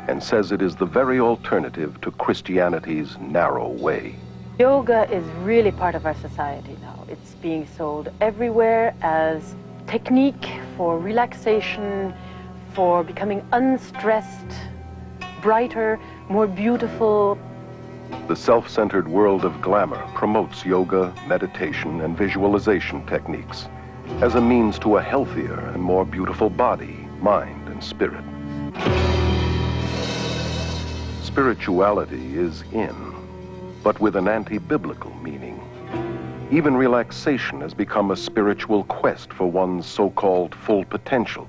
and says it is the very alternative to Christianity's narrow way. Yoga is really part of our society now. It's being sold everywhere as technique for relaxation, for becoming unstressed, brighter, more beautiful. The self-centered world of glamour promotes yoga, meditation, and visualization techniques as a means to a healthier and more beautiful body, mind, and spirit. Spirituality is in, but with an anti-biblical meaning. Even relaxation has become a spiritual quest for one's so-called full potential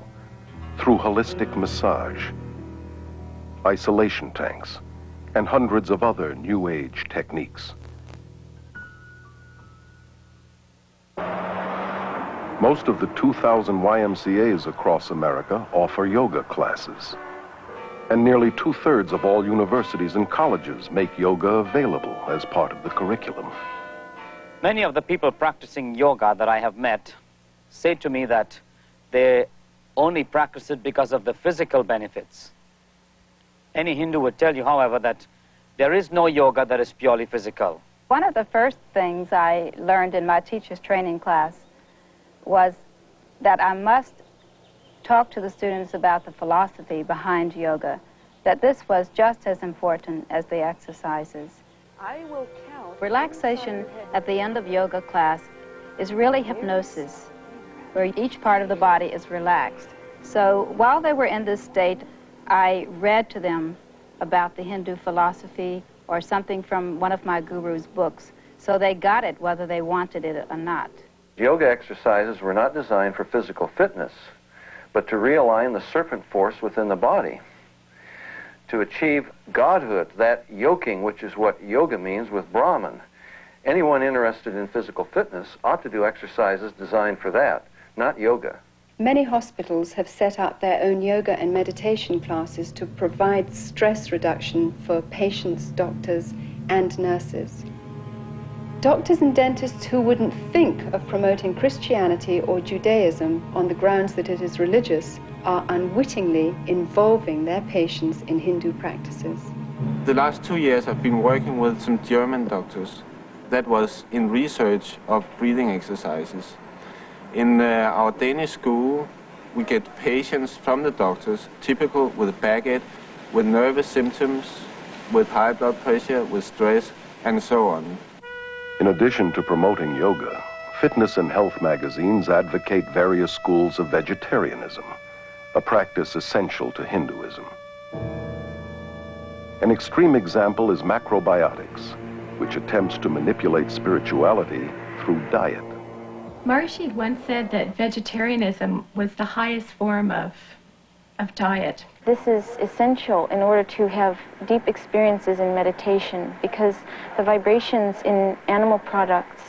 through holistic massage, isolation tanks, and hundreds of other New Age techniques. Most of the 2,000 YMCAs across America offer yoga classes, and nearly 2/3 of all universities and colleges make yoga available as part of the curriculum. Many of the people practicing yoga that I have met say to me that they only practice it because of the physical benefits. Any Hindu would tell you, however, that there is no yoga that is purely physical. One of the first things I learned in my teacher's training class was that I must talk to the students about the philosophy behind yoga, that this was just as important as the exercises. I will count. Relaxation at the end of yoga class is really hypnosis, where each part of the body is relaxed. So while they were in this state, I read to them about the Hindu philosophy or something from one of my guru's books, so they got it whether they wanted it or not. Yoga exercises were not designed for physical fitness, but to realign the serpent force within the body, to achieve godhood, that yoking, which is what yoga means, with Brahman. Anyone interested in physical fitness ought to do exercises designed for that, not yoga. Many hospitals have set up their own yoga and meditation classes to provide stress reduction for patients, doctors, and nurses. Doctors and dentists who wouldn't think of promoting Christianity or Judaism on the grounds that it is religious are unwittingly involving their patients in Hindu practices. The last 2 years I've been working with some German doctors that was in research of breathing exercises. In our Danish school, we get patients from the doctors, typical with backache, with nervous symptoms, with high blood pressure, with stress, and so on. In addition to promoting yoga, fitness and health magazines advocate various schools of vegetarianism, a practice essential to Hinduism. An extreme example is macrobiotics, which attempts to manipulate spirituality through diet. Maharishi once said that vegetarianism was the highest form of diet. This is essential in order to have deep experiences in meditation, because the vibrations in animal products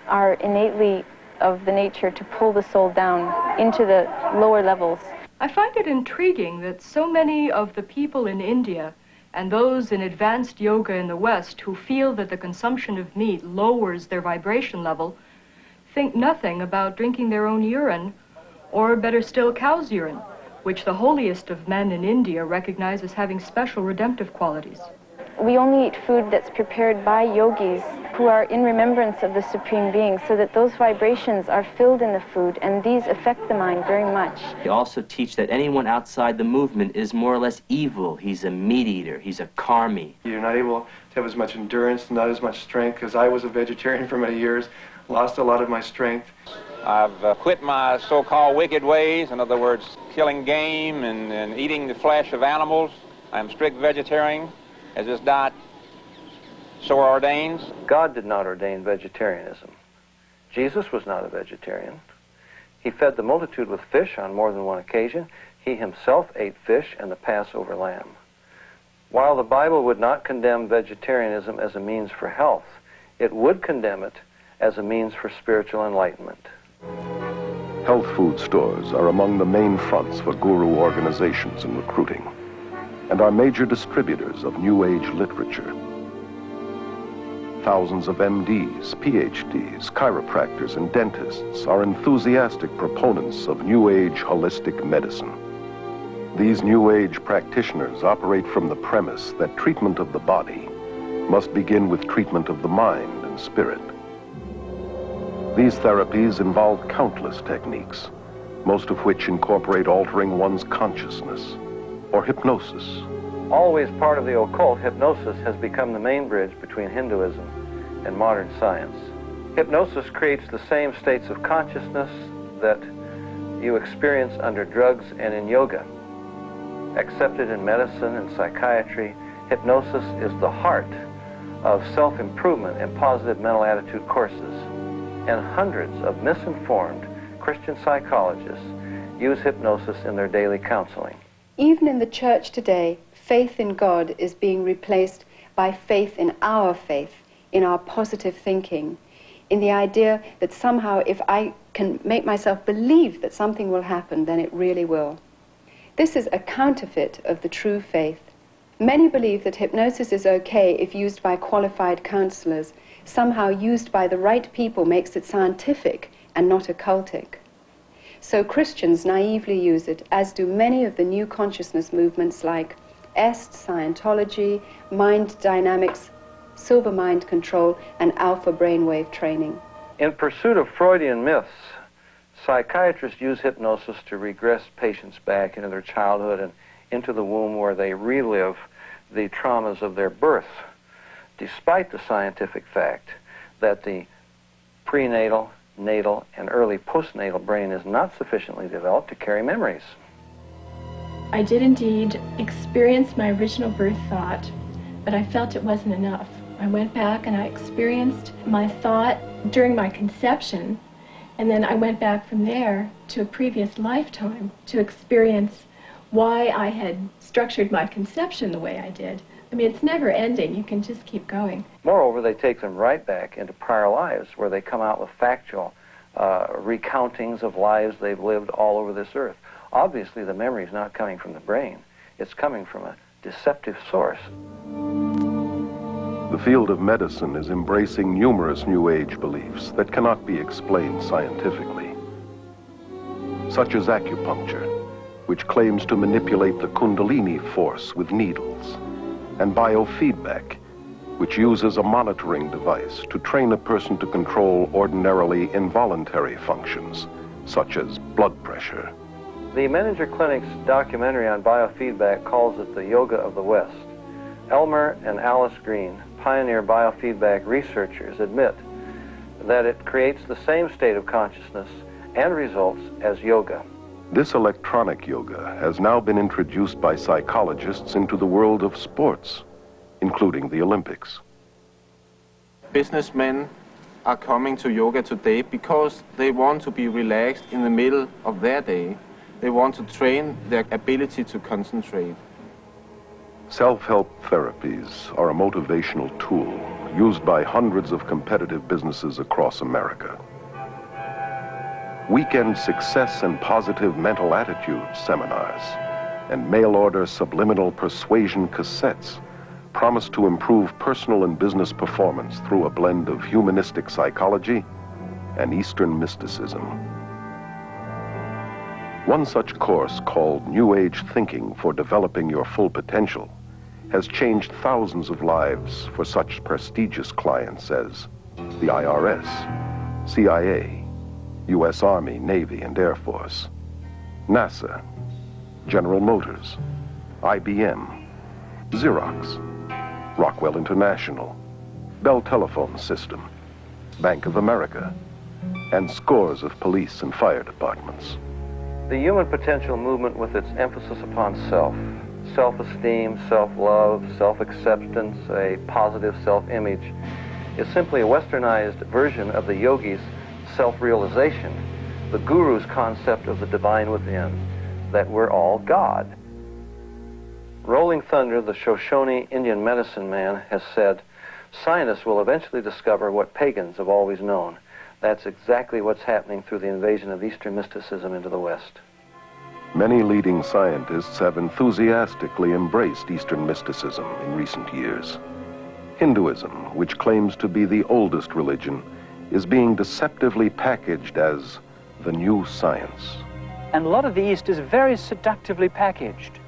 are innately of the nature to pull the soul down into the lower levels. I find it intriguing that so many of the people in India and those in advanced yoga in the West who feel that the consumption of meat lowers their vibration level think nothing about drinking their own urine, or better still, cow's urine. which the holiest of men in India recognize as having special redemptive qualities. We only eat food that's prepared by yogis who are in remembrance of the Supreme Being, so that those vibrations are filled in the food, and these affect the mind very much. They also teach that anyone outside the movement is more or less evil. He's a meat eater, he's a karmi. You're not able to have as much endurance, not as much strength, because I was a vegetarian for many years, lost a lot of my strength. I've quit my so-called wicked ways, in other words, killing game and eating the flesh of animals. I'm a strict vegetarian, as this diet so ordains. God did not ordain vegetarianism. Jesus was not a vegetarian. He fed the multitude with fish on more than one occasion. He himself ate fish and the Passover lamb. While the Bible would not condemn vegetarianism as a means for health, it would condemn it as a means for spiritual enlightenment. Health food stores are among the main fronts for guru organizations in recruiting, and are major distributors of New Age literature. Thousands of MDs, PhDs, chiropractors, and dentists are enthusiastic proponents of New Age holistic medicine. These New Age practitioners operate from the premise that treatment of the body must begin with treatment of the mind and spirit. These therapies involve countless techniques, most of which incorporate altering one's consciousness, or hypnosis. Always part of the occult, hypnosis has become the main bridge between Hinduism and modern science. Hypnosis creates the same states of consciousness that you experience under drugs and in yoga. Accepted in medicine and psychiatry, hypnosis is the heart of self-improvement and positive mental attitude courses. And hundreds of misinformed Christian psychologists use hypnosis in their daily counseling. Even in the church today, faith in God is being replaced by faith in our faith, in our positive thinking, in the idea that somehow if I can make myself believe that something will happen, then it really will. This is a counterfeit of the true faith. Many believe that hypnosis is okay if used by qualified counselors. Somehow used by the right people makes it scientific and not occultic. So Christians naively use it, as do many of the new consciousness movements like EST, Scientology, mind dynamics, silver mind control, and alpha brainwave training. In pursuit of Freudian myths, psychiatrists use hypnosis to regress patients back into their childhood and into the womb, where they relive the traumas of their birth, despite the scientific fact that the prenatal, natal, and early postnatal brain is not sufficiently developed to carry memories. I did indeed experience my original birth thought, but I felt it wasn't enough. I went back and I experienced my thought during my conception, and then I went back from there to a previous lifetime to experience why I had structured my conception the way I did. I mean, it's never ending. You can just keep going. Moreover, they take them right back into prior lives, where they come out with factual recountings of lives they've lived all over this earth. Obviously, the memory is not coming from the brain. It's coming from a deceptive source. The field of medicine is embracing numerous New Age beliefs that cannot be explained scientifically, such as acupuncture, which claims to manipulate the Kundalini force with needles, and biofeedback, which uses a monitoring device to train a person to control ordinarily involuntary functions, such as blood pressure. The Menninger Clinic's documentary on biofeedback calls it the yoga of the West. Elmer and Alice Green, pioneer biofeedback researchers, admit that it creates the same state of consciousness and results as yoga. This electronic yoga has now been introduced by psychologists into the world of sports, including the Olympics. Businessmen are coming to yoga today because they want to be relaxed in the middle of their day. They want to train their ability to concentrate. Self-help therapies are a motivational tool used by hundreds of competitive businesses across America. Weekend success and positive mental attitude seminars and mail-order subliminal persuasion cassettes promise to improve personal and business performance through a blend of humanistic psychology and Eastern mysticism. One such course, called New Age Thinking for Developing Your Full Potential, has changed thousands of lives for such prestigious clients as the IRS, CIA, U.S. Army, Navy, and Air Force, NASA, General Motors, IBM, Xerox, Rockwell International, Bell Telephone System, Bank of America, and scores of police and fire departments. The human potential movement, with its emphasis upon self, self-esteem, self-love, self-acceptance, a positive self-image, is simply a westernized version of the yogi's self-realization, the guru's concept of the divine within, that we're all God. Rolling Thunder, the Shoshone Indian medicine man, has said, scientists will eventually discover what pagans have always known. That's exactly what's happening through the invasion of Eastern mysticism into the West. Many leading scientists have enthusiastically embraced Eastern mysticism in recent years. Hinduism, which claims to be the oldest religion, is being deceptively packaged as the new science. And a lot of the East is very seductively packaged.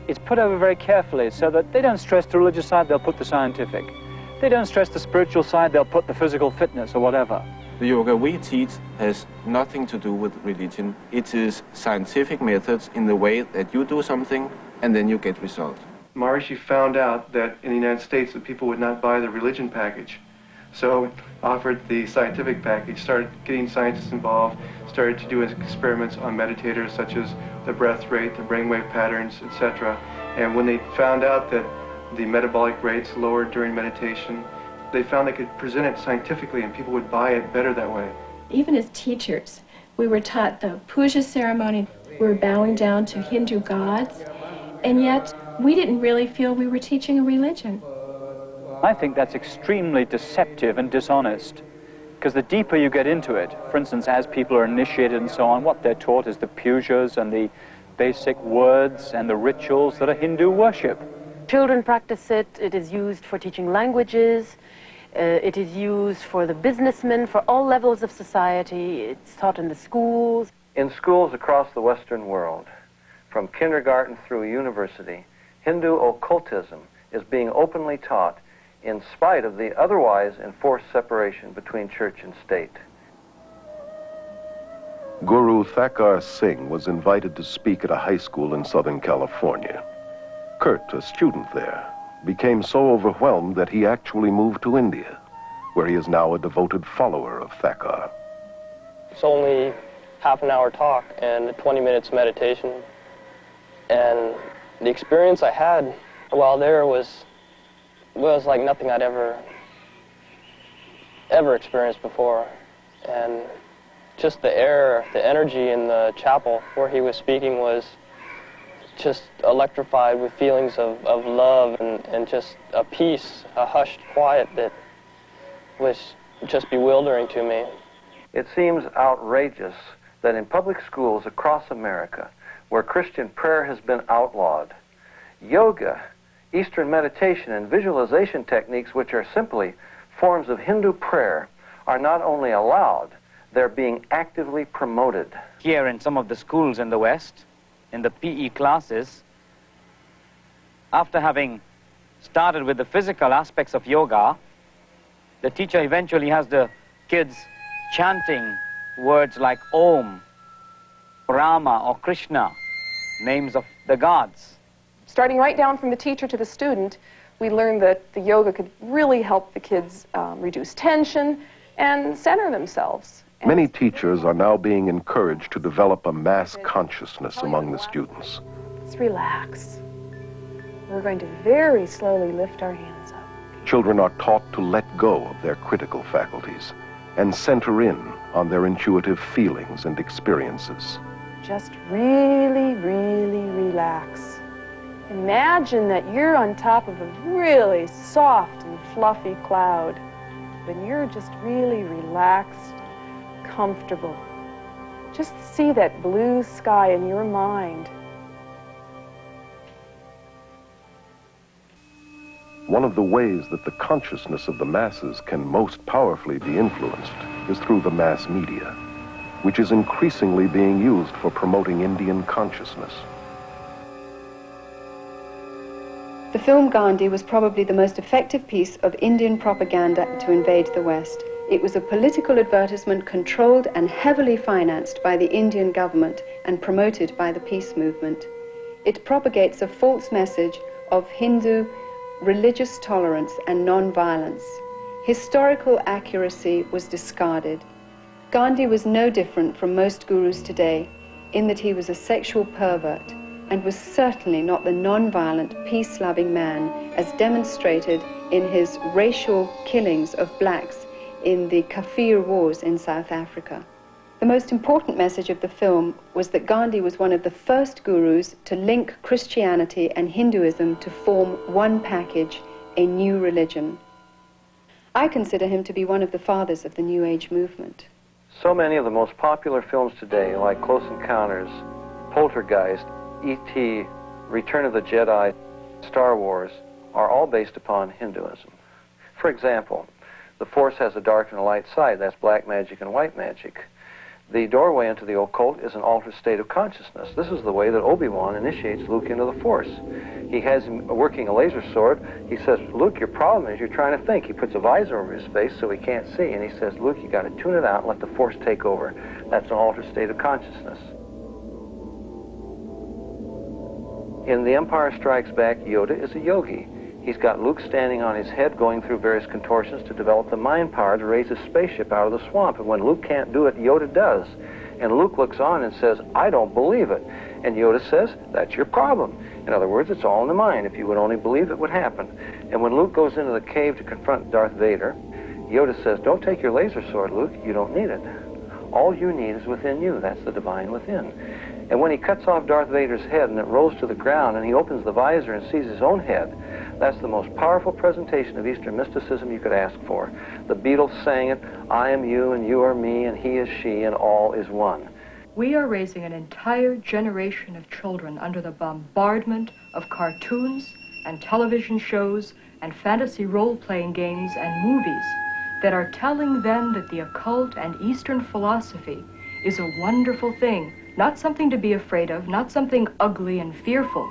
It's put over very carefully so that they don't stress the religious side, they'll put the scientific. They don't stress the spiritual side, they'll put the physical fitness or whatever. The yoga we teach has nothing to do with religion. It is scientific methods in the way that you do something and then you get results. Maharishi found out that in the United States that people would not buy the religion package. So offered the scientific package, started getting scientists involved, started to do experiments on meditators such as the breath rate, the brainwave patterns, etc. And when they found out that the metabolic rates lowered during meditation, they found they could present it scientifically and people would buy it better that way. Even as teachers, we were taught the puja ceremony. We were bowing down to Hindu gods, and yet we didn't really feel we were teaching a religion. I think that's extremely deceptive and dishonest, because the deeper you get into it, for instance, as people are initiated and so on, what they're taught is the pujas and the basic words and the rituals that are Hindu worship. Children practice it. It is used for teaching languages. It is used for the businessmen, for all levels of society. It's taught in the schools. In schools across the Western world, from kindergarten through university, Hindu occultism is being openly taught in spite of the otherwise enforced separation between church and state. Guru Thakar Singh was invited to speak at a high school in Southern California. Kurt, a student there, became so overwhelmed that he actually moved to India, where he is now a devoted follower of Thakar. It's only half an hour talk and 20 minutes meditation. And the experience I had while there was like nothing I'd ever experienced before. And just the air, the energy in the chapel where he was speaking was just electrified with feelings of love and just a peace, a hushed quiet that was just bewildering to me. It seems outrageous that in public schools across America, where Christian prayer has been outlawed, yoga, Eastern meditation, and visualization techniques, which are simply forms of Hindu prayer, are not only allowed, they're being actively promoted. Here in some of the schools in the West, in the PE classes, after having started with the physical aspects of yoga, the teacher eventually has the kids chanting words like Om, Rama, or Krishna, names of the gods. Starting right down from the teacher to the student, we learned that the yoga could really help the kids reduce tension and center themselves. Many teachers are now being encouraged to develop a mass consciousness among the students. Let's relax. We're going to very slowly lift our hands up. Children are taught to let go of their critical faculties and center in on their intuitive feelings and experiences. Just really, really relax. Imagine that you're on top of a really soft and fluffy cloud, and you're just really relaxed, comfortable. Just see that blue sky in your mind. One of the ways that the consciousness of the masses can most powerfully be influenced is through the mass media. which is increasingly being used for promoting Indian consciousness. The film Gandhi was probably the most effective piece of Indian propaganda to invade the West. It was a political advertisement controlled and heavily financed by the Indian government and promoted by the peace movement. It propagates a false message of Hindu religious tolerance and non-violence. Historical accuracy was discarded. Gandhi was no different from most gurus today in that he was a sexual pervert and was certainly not the non-violent, peace-loving man as demonstrated in his racial killings of blacks in the Kafir Wars in South Africa. The most important message of the film was that Gandhi was one of the first gurus to link Christianity and Hinduism to form one package, a new religion. I consider him to be one of the fathers of the New Age movement. So many of the most popular films today, like Close Encounters, Poltergeist, E.T., Return of the Jedi, Star Wars, are all based upon Hinduism. For example, the Force has a dark and a light side. That's black magic and white magic. The doorway into the occult is an altered state of consciousness. This is the way that Obi-Wan initiates Luke into the Force. He has him working a laser sword. He says, Luke, your problem is you're trying to think. He puts a visor over his face so he can't see. And he says, Luke, you got to tune it out and let the Force take over. That's an altered state of consciousness. In The Empire Strikes Back, Yoda is a yogi. He's got Luke standing on his head going through various contortions to develop the mind power to raise his spaceship out of the swamp. And when Luke can't do it, Yoda does. And Luke looks on and says, I don't believe it. And Yoda says, that's your problem. In other words, it's all in the mind. If you would only believe, it would happen. And when Luke goes into the cave to confront Darth Vader, Yoda says, don't take your laser sword, Luke. You don't need it. All you need is within you. That's the divine within. And when he cuts off Darth Vader's head and it rolls to the ground and he opens the visor and sees his own head, that's the most powerful presentation of Eastern mysticism you could ask for. The Beatles sang it, I am you and you are me and he is she and all is one. We are raising an entire generation of children under the bombardment of cartoons and television shows and fantasy role-playing games and movies that are telling them that the occult and Eastern philosophy is a wonderful thing, not something to be afraid of, not something ugly and fearful,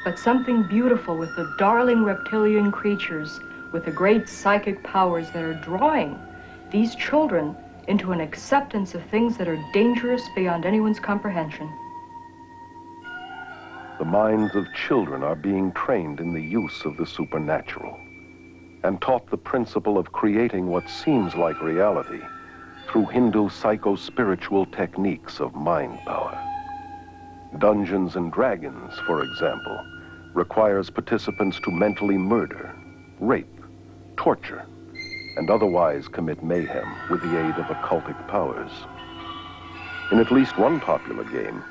but something beautiful with the darling reptilian creatures with the great psychic powers that are drawing these children into an acceptance of things that are dangerous beyond anyone's comprehension. The minds of children are being trained in the use of the supernatural and taught the principle of creating what seems like reality through Hindu psycho-spiritual techniques of mind power. Dungeons and Dragons, for example, requires participants to mentally murder, rape, torture, and otherwise commit mayhem with the aid of occultic powers. In at least one popular game,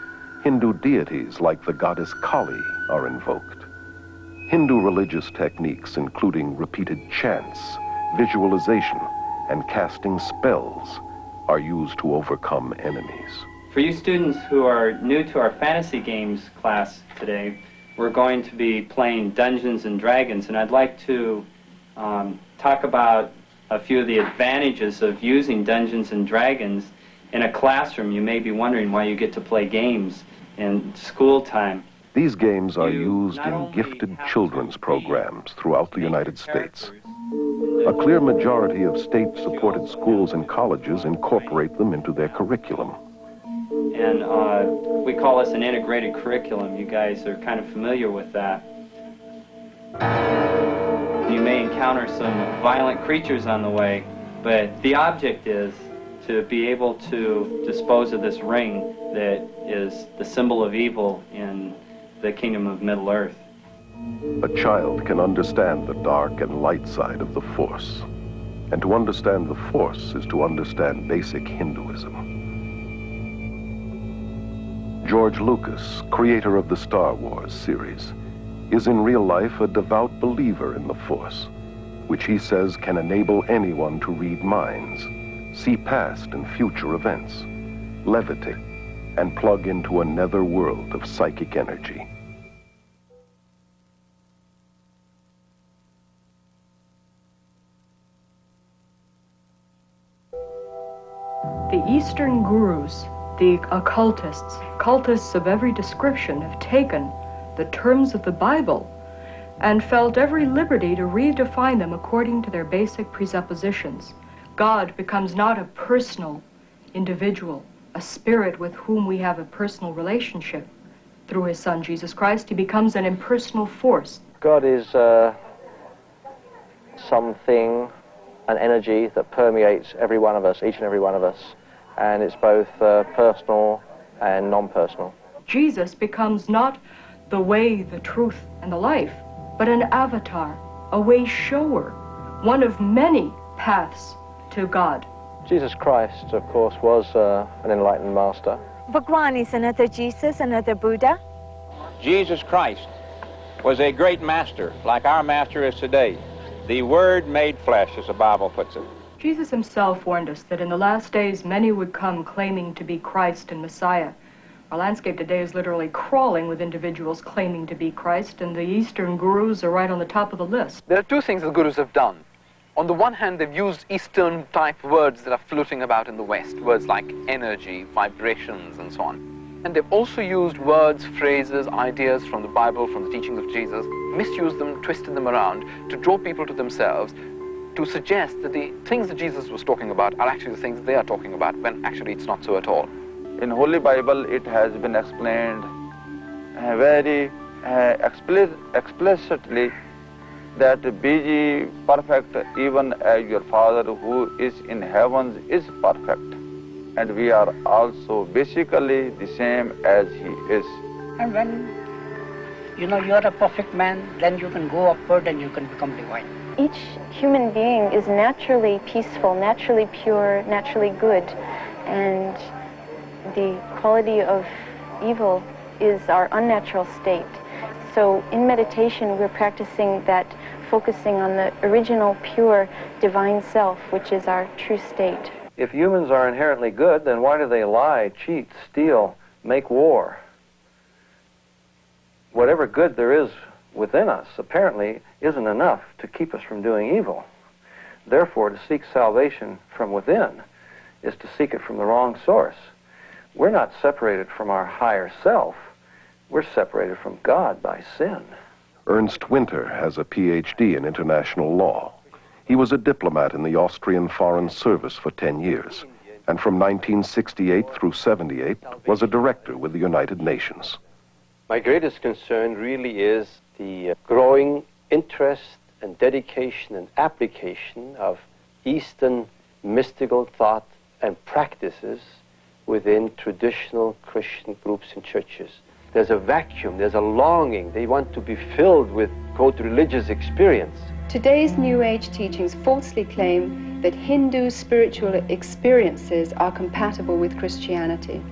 Hindu deities like the goddess Kali are invoked. Hindu religious techniques, including repeated chants, visualization, and casting spells, are used to overcome enemies. For you students who are new to our fantasy games class today, we're going to be playing Dungeons and Dragons, and I'd like to talk about a few of the advantages of using Dungeons and Dragons in a classroom. You may be wondering why you get to play games in school time. These games are used in gifted children's programs throughout the United States. A clear majority of state-supported schools and colleges incorporate them into their curriculum. And we call this an integrated curriculum. You guys are kind of familiar with that. You may encounter some violent creatures on the way, but the object is to be able to dispose of this ring that is the symbol of evil in the kingdom of Middle-earth. A child can understand the dark and light side of the Force. And to understand the Force is to understand basic Hinduism. George Lucas, creator of the Star Wars series, is in real life a devout believer in the Force, which he says can enable anyone to read minds, see past and future events, levitate, and plug into a nether world of psychic energy. The Eastern gurus, the occultists, cultists of every description, have taken the terms of the Bible and felt every liberty to redefine them according to their basic presuppositions. God becomes not a personal individual, a spirit with whom we have a personal relationship. Through his Son, Jesus Christ, he becomes an impersonal force. God is something, an energy that permeates every one of us, each and every one of us, and it's both personal and non-personal. Jesus becomes not the way, the truth, and the life, but an avatar, a way shower, one of many paths to God. Jesus Christ, of course, was an enlightened master. Bhagwan is another Jesus, another Buddha. Jesus Christ was a great master, like our master is today. The Word made flesh, as the Bible puts it. Jesus himself warned us that in the last days many would come claiming to be Christ and Messiah. Our landscape today is literally crawling with individuals claiming to be Christ, and the Eastern gurus are right on the top of the list. There are two things the gurus have done. On the one hand, they've used Eastern-type words that are floating about in the West, words like energy, vibrations, and so on. And they've also used words, phrases, ideas from the Bible, from the teachings of Jesus, misused them, twisted them around to draw people to themselves, to suggest that the things that Jesus was talking about are actually the things they are talking about, when actually it's not so at all. In Holy Bible, it has been explained very explicitly that be ye perfect even as your Father who is in heavens is perfect. And we are also basically the same as he is. And when you know you're a perfect man, then you can go upward and you can become divine. Each human being is naturally peaceful, naturally pure, naturally good, and the quality of evil is our unnatural state. So in meditation, we're practicing that, focusing on the original, pure, divine self, which is our true state. If humans are inherently good, then why do they lie, cheat, steal, make war? Whatever good there is within us apparently isn't enough to keep us from doing evil. Therefore, to seek salvation from within is to seek it from the wrong source. We're not separated from our higher self. We're separated from God by sin. Ernst Winter has a PhD in international law. He was a diplomat in the Austrian Foreign Service for 10 years, and from 1968 through 78 was a director with the United Nations. My greatest concern really is the growing interest and dedication and application of Eastern mystical thought and practices within traditional Christian groups and churches. There's a vacuum, there's a longing. They want to be filled with, quote, religious experience. Today's New Age teachings falsely claim that Hindu spiritual experiences are compatible with Christianity.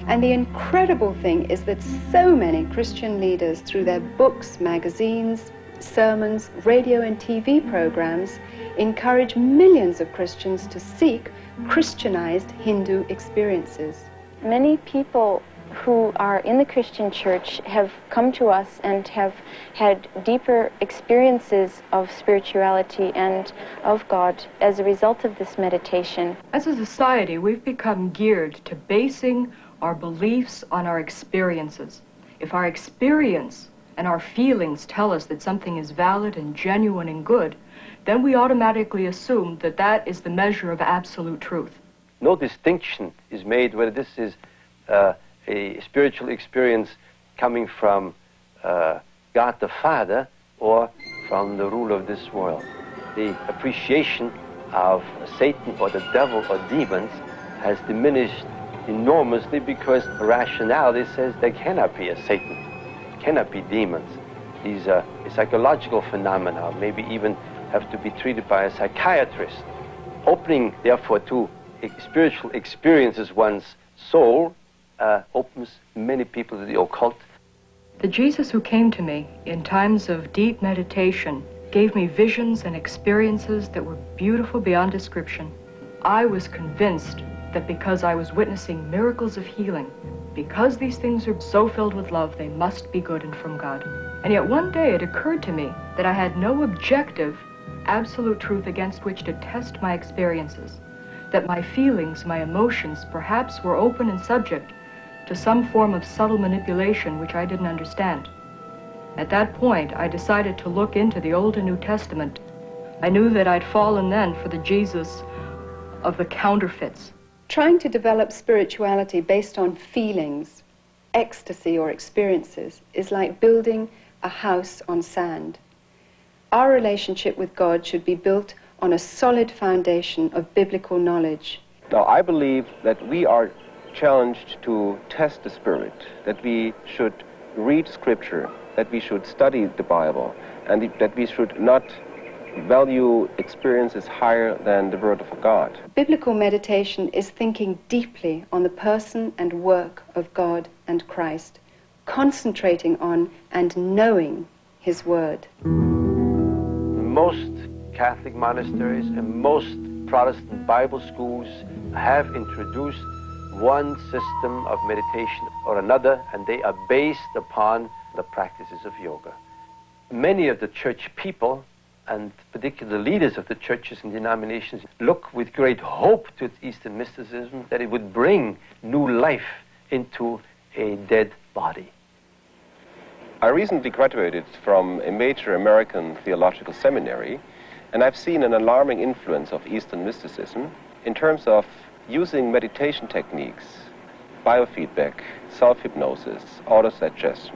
And the incredible thing is that so many Christian leaders, through their books, magazines, sermons, radio and TV programs, encourage millions of Christians to seek Christianized Hindu experiences. Many people who are in the Christian church have come to us and have had deeper experiences of spirituality and of God as a result of this meditation. As a society, we've become geared to basing our beliefs on our experiences. If our experience and our feelings tell us that something is valid and genuine and good, then we automatically assume that that is the measure of absolute truth. No distinction is made whether this is a spiritual experience coming from God the Father or from the ruler of this world. The appreciation of Satan or the devil or demons has diminished enormously because rationality says there cannot be a Satan, cannot be demons. These are psychological phenomena, maybe even have to be treated by a psychiatrist. Opening, therefore, to spiritual experiences one's soul opens many people to the occult. The Jesus who came to me in times of deep meditation gave me visions and experiences that were beautiful beyond description. I was convinced that because I was witnessing miracles of healing, because these things are so filled with love, they must be good and from God. And yet one day it occurred to me that I had no objective, absolute truth against which to test my experiences. that my feelings, my emotions, perhaps were open and subject to some form of subtle manipulation which I didn't understand. At that point, I decided to look into the Old and New Testament. I knew that I'd fallen then for the Jesus of the counterfeits. Trying to develop spirituality based on feelings, ecstasy or experiences is like building a house on sand. Our relationship with God should be built on a solid foundation of biblical knowledge. Now, I believe that we are challenged to test the Spirit, that we should read Scripture, that we should study the Bible, and that we should not value experiences higher than the Word of God. Biblical meditation is thinking deeply on the person and work of God and Christ, concentrating on and knowing His Word. Most Catholic monasteries and most Protestant Bible schools have introduced one system of meditation or another, and they are based upon the practices of yoga. Many of the church people, and particularly leaders of the churches and denominations, look with great hope to Eastern mysticism that it would bring new life into a dead body. I recently graduated from a major American theological seminary, and I've seen an alarming influence of Eastern mysticism in terms of using meditation techniques, biofeedback, self-hypnosis, autosuggestion,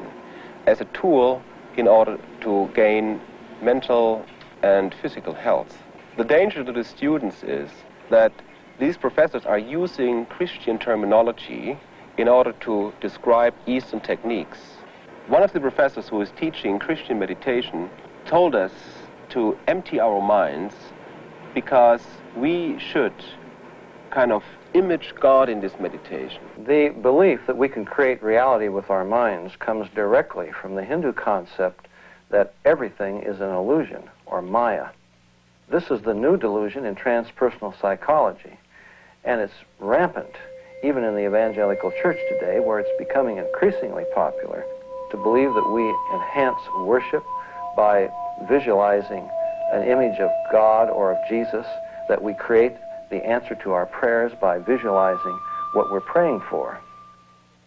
as a tool in order to gain mental and physical health. The danger to the students is that these professors are using Christian terminology in order to describe Eastern techniques. One of the professors who is teaching Christian meditation told us to empty our minds because we should kind of image God in this meditation. The belief that we can create reality with our minds comes directly from the Hindu concept that everything is an illusion, or Maya. This is the new delusion in transpersonal psychology, and it's rampant even in the evangelical church today, where it's becoming increasingly popular to believe that we enhance worship by visualizing an image of God or of Jesus, that we create the answer to our prayers by visualizing what we're praying for.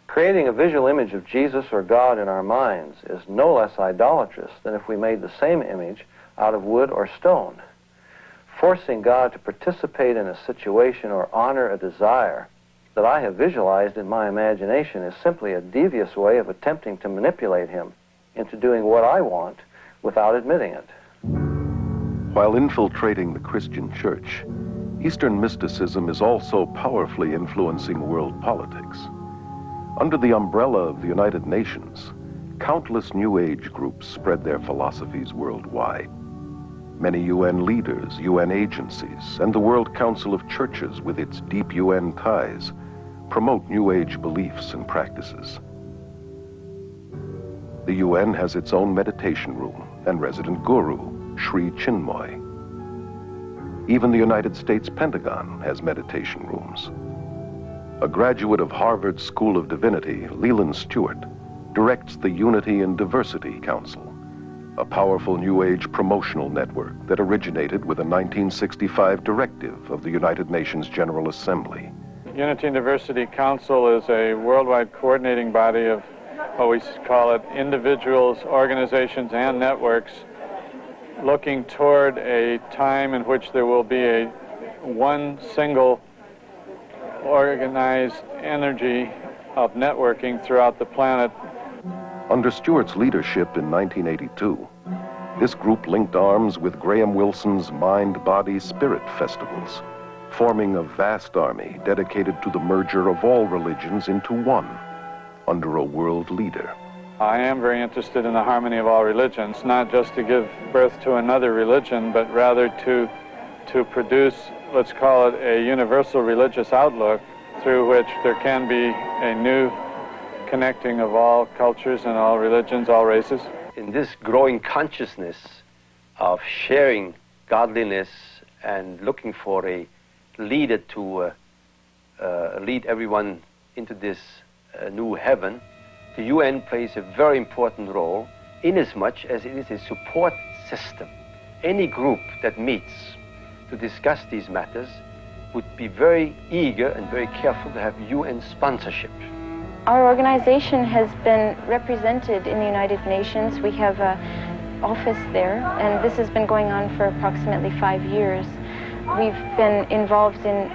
Creating a visual image of Jesus or God in our minds is no less idolatrous than if we made the same image out of wood or stone. Forcing God to participate in a situation or honor a desire that I have visualized in my imagination is simply a devious way of attempting to manipulate Him into doing what I want without admitting it. While infiltrating the Christian church, Eastern mysticism is also powerfully influencing world politics. Under the umbrella of the United Nations, countless New Age groups spread their philosophies worldwide. Many UN leaders, UN agencies, and the World Council of Churches with its deep UN ties promote New Age beliefs and practices. The UN has its own meditation room and resident guru, Sri Chinmoy. Even the United States Pentagon has meditation rooms. A graduate of Harvard School of Divinity, Leland Stewart, directs the Unity and Diversity Council, a powerful New Age promotional network that originated with a 1965 directive of the United Nations General Assembly. Unity and Diversity Council is a worldwide coordinating body of what we call it individuals, organizations, and networks looking toward a time in which there will be one single organized energy of networking throughout the planet. Under Stewart's leadership in 1982, this group linked arms with Graham Wilson's Mind, Body, Spirit festivals, forming a vast army dedicated to the merger of all religions into one, under a world leader. I am very interested in the harmony of all religions, not just to give birth to another religion, but rather to produce, let's call it, a universal religious outlook through which there can be a new connecting of all cultures and all religions, all races. In this growing consciousness of sharing godliness and looking for a leader to lead everyone into this new heaven, the UN plays a very important role inasmuch as it is a support system. Any group that meets to discuss these matters would be very eager and very careful to have UN sponsorship. Our organization has been represented in the United Nations. We have an office there, and this has been going on for approximately 5 years. We've been involved in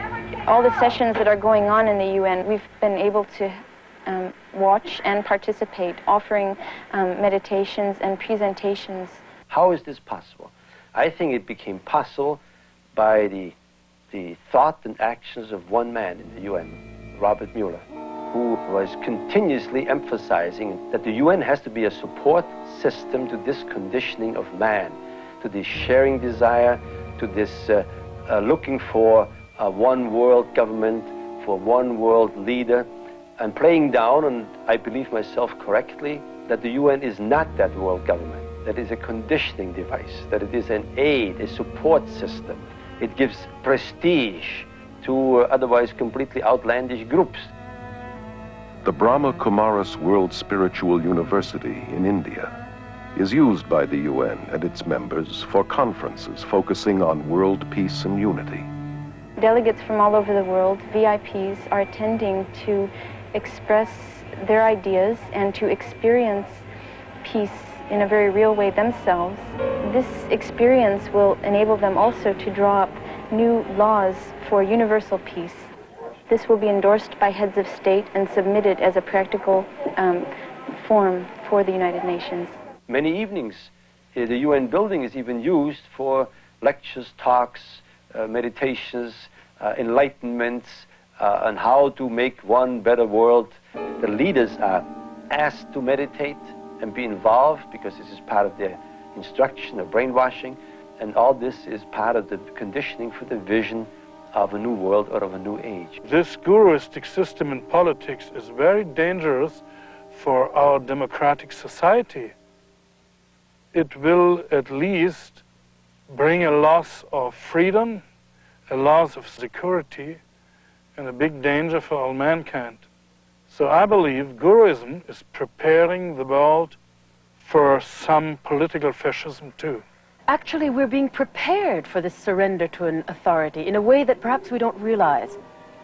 all the sessions that are going on in the UN. We've been able to watch and participate, offering meditations and presentations. How is this possible? I think it became possible by the thought and actions of one man in the UN, Robert Mueller, who was continuously emphasizing that the UN has to be a support system to this conditioning of man, to this sharing desire, to this looking for a one world government, for one world leader, and playing down, and I believe myself correctly, that the UN is not that world government, that is a conditioning device, that it is an aid, a support system. It gives prestige to otherwise completely outlandish groups. The Brahma Kumaris World Spiritual University in India is used by the UN and its members for conferences focusing on world peace and unity. Delegates from all over the world, VIPs, are attending to express their ideas and to experience peace in a very real way themselves. This experience will enable them also to draw up new laws for universal peace. This will be endorsed by heads of state and submitted as a practical form for the United Nations. Many evenings, the UN building is even used for lectures, talks, meditations, enlightenments on how to make one better world. The leaders are asked to meditate and be involved because this is part of their instruction of brainwashing, and all this is part of the conditioning for the vision of a new world or of a new age. This guruistic system in politics is very dangerous for our democratic society. It will at least bring a loss of freedom, a loss of security, and a big danger for all mankind. So I believe Guruism is preparing the world for some political fascism too. Actually, we're being prepared for this surrender to an authority in a way that perhaps we don't realize.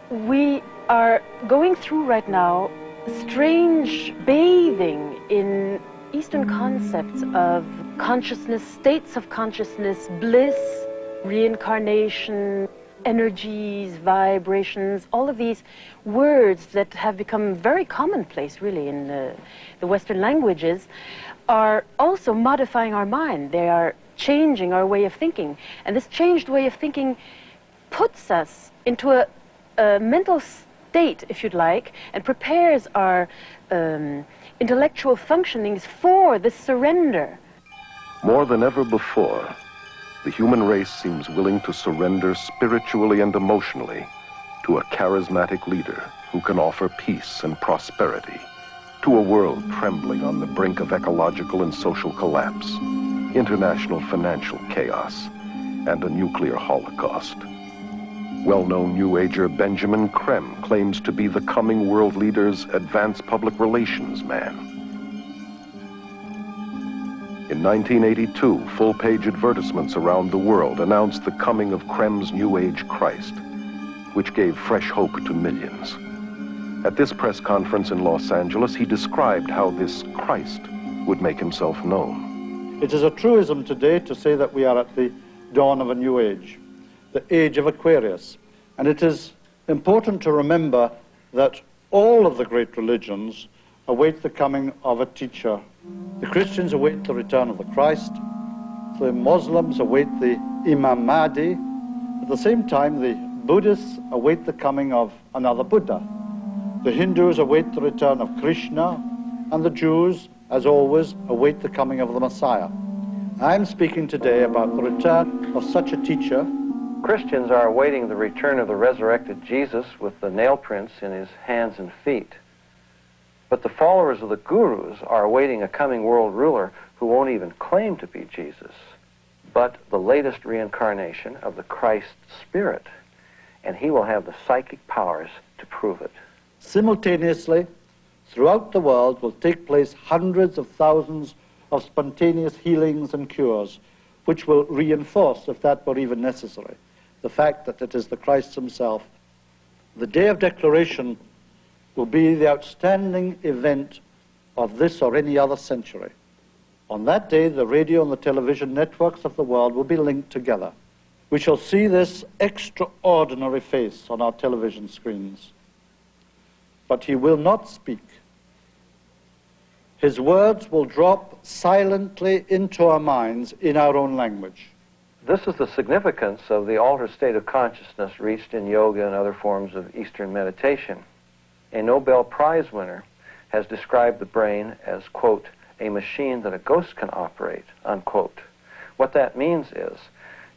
We are going through right now strange bathing in Eastern concepts of consciousness, states of consciousness, bliss, reincarnation, energies, vibrations, all of these words that have become very commonplace really in the Western languages are also modifying our mind. They are changing our way of thinking. And this changed way of thinking puts us into a mental state, if you'd like, and prepares our intellectual functionings for this surrender. More than ever before, the human race seems willing to surrender spiritually and emotionally to a charismatic leader who can offer peace and prosperity to a world trembling on the brink of ecological and social collapse, international financial chaos, and a nuclear holocaust. Well-known New Ager Benjamin Creme claims to be the coming world leader's advanced public relations man. In 1982, full-page advertisements around the world announced the coming of Creme's New Age Christ, which gave fresh hope to millions. At this press conference in Los Angeles, he described how this Christ would make himself known. It is a truism today to say that we are at the dawn of a new age, the age of Aquarius. And it is important to remember that all of the great religions await the coming of a teacher. The Christians await the return of the Christ. The Muslims await the Imam Mahdi. At the same time, the Buddhists await the coming of another Buddha. The Hindus await the return of Krishna, and the Jews, as always, await the coming of the Messiah. I'm speaking today about the return of such a teacher. Christians are awaiting the return of the resurrected Jesus with the nail prints in his hands and feet. But the followers of the gurus are awaiting a coming world ruler who won't even claim to be Jesus, but the latest reincarnation of the Christ Spirit, and he will have the psychic powers to prove it. Simultaneously, throughout the world will take place hundreds of thousands of spontaneous healings and cures, which will reinforce, if that were even necessary, the fact that it is the Christ himself. The day of declaration will be the outstanding event of this or any other century. On that day, the radio and the television networks of the world will be linked together. We shall see this extraordinary face on our television screens. But he will not speak. His words will drop silently into our minds in our own language. This is the significance of the altered state of consciousness reached in yoga and other forms of Eastern meditation. A Nobel Prize winner has described the brain as, quote, a machine that a ghost can operate, unquote. What that means is,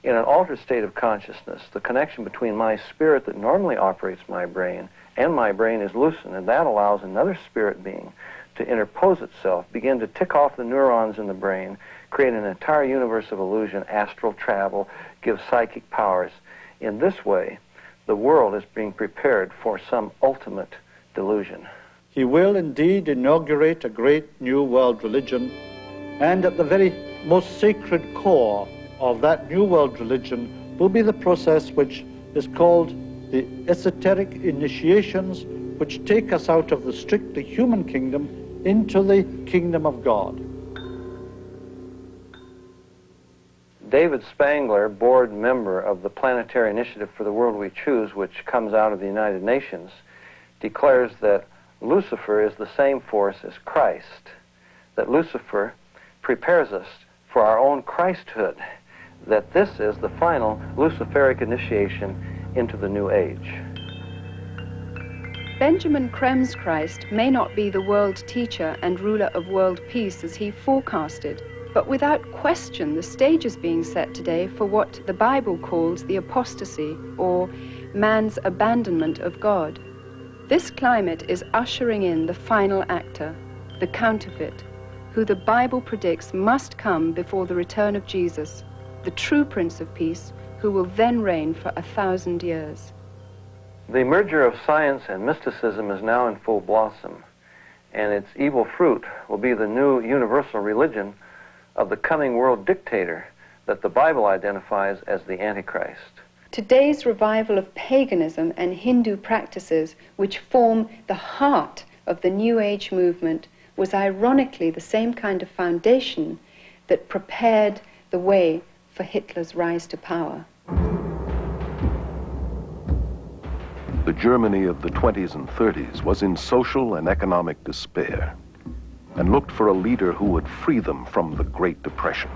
in an altered state of consciousness, the connection between my spirit that normally operates my brain and my brain is loosened, and that allows another spirit being to interpose itself, begin to tick off the neurons in the brain, create an entire universe of illusion, astral travel, give psychic powers. In this way, the world is being prepared for some ultimate delusion. He will indeed inaugurate a great new world religion, and at the very most sacred core of that new world religion will be the process which is called the esoteric initiations, which take us out of the strictly human kingdom into the kingdom of God. David Spangler, board member of the Planetary Initiative for the World We Choose, which comes out of the United Nations, declares that Lucifer is the same force as Christ, that Lucifer prepares us for our own Christhood, that this is the final Luciferic initiation into the New Age. Benjamin Krem's Christ may not be the world teacher and ruler of world peace as he forecasted, but without question the stage is being set today for what the Bible calls the apostasy, or man's abandonment of God. This climate is ushering in the final actor, the counterfeit, who the Bible predicts must come before the return of Jesus, the true Prince of Peace, who will then reign for 1,000 years. The merger of science and mysticism is now in full blossom, and its evil fruit will be the new universal religion of the coming world dictator that the Bible identifies as the Antichrist. Today's revival of paganism and Hindu practices, which form the heart of the New Age movement, was ironically the same kind of foundation that prepared the way for Hitler's rise to power. The Germany of the 20s and 30s was in social and economic despair and looked for a leader who would free them from the Great Depression.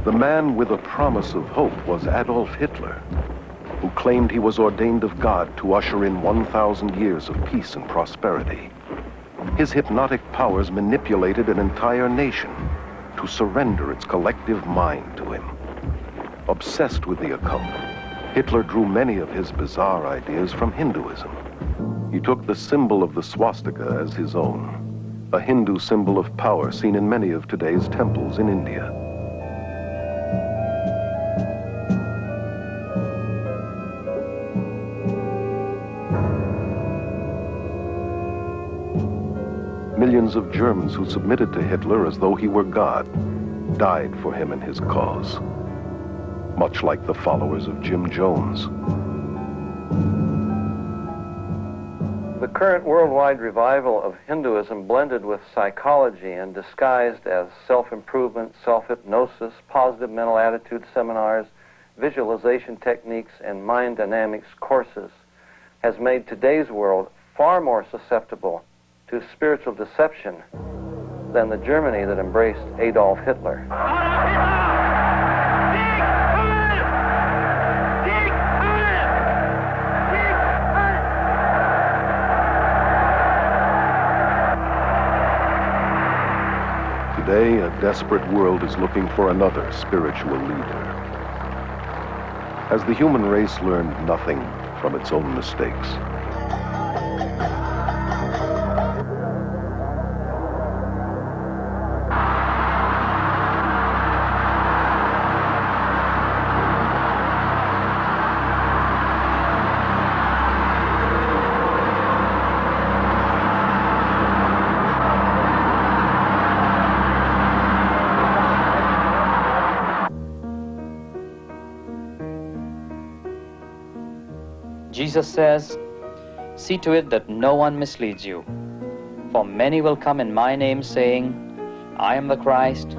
The man with a promise of hope was Adolf Hitler, who claimed he was ordained of God to usher in 1,000 years of peace and prosperity. His hypnotic powers manipulated an entire nation to surrender its collective mind to him. Obsessed with the occult, Hitler drew many of his bizarre ideas from Hinduism. He took the symbol of the swastika as his own, a Hindu symbol of power seen in many of today's temples in India. Millions of Germans who submitted to Hitler as though he were God died for him and his cause, much like the followers of Jim Jones. The current worldwide revival of Hinduism, blended with psychology and disguised as self-improvement, self-hypnosis, positive mental attitude seminars, visualization techniques, and mind dynamics courses, has made today's world far more susceptible to spiritual deception than the Germany that embraced Adolf Hitler. Today, a desperate world is looking for another spiritual leader. Has the human race learned nothing from its own mistakes? Jesus says, "See to it that no one misleads you. For many will come in my name, saying, I am the Christ.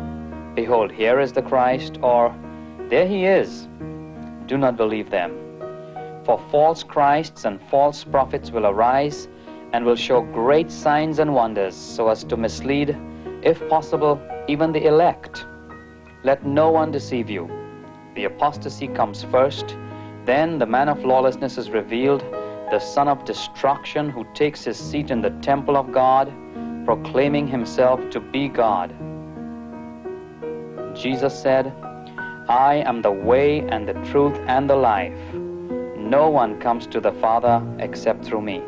Behold, here is the Christ," or "There he is." Do not believe them. For false Christs and false prophets will arise and will show great signs and wonders, so as to mislead, if possible, even the elect. Let no one deceive you. The apostasy comes first, then the man of lawlessness is revealed, the son of destruction, who takes his seat in the temple of God, proclaiming himself to be God. Jesus said, "I am the way and the truth and the life. No one comes to the Father except through me."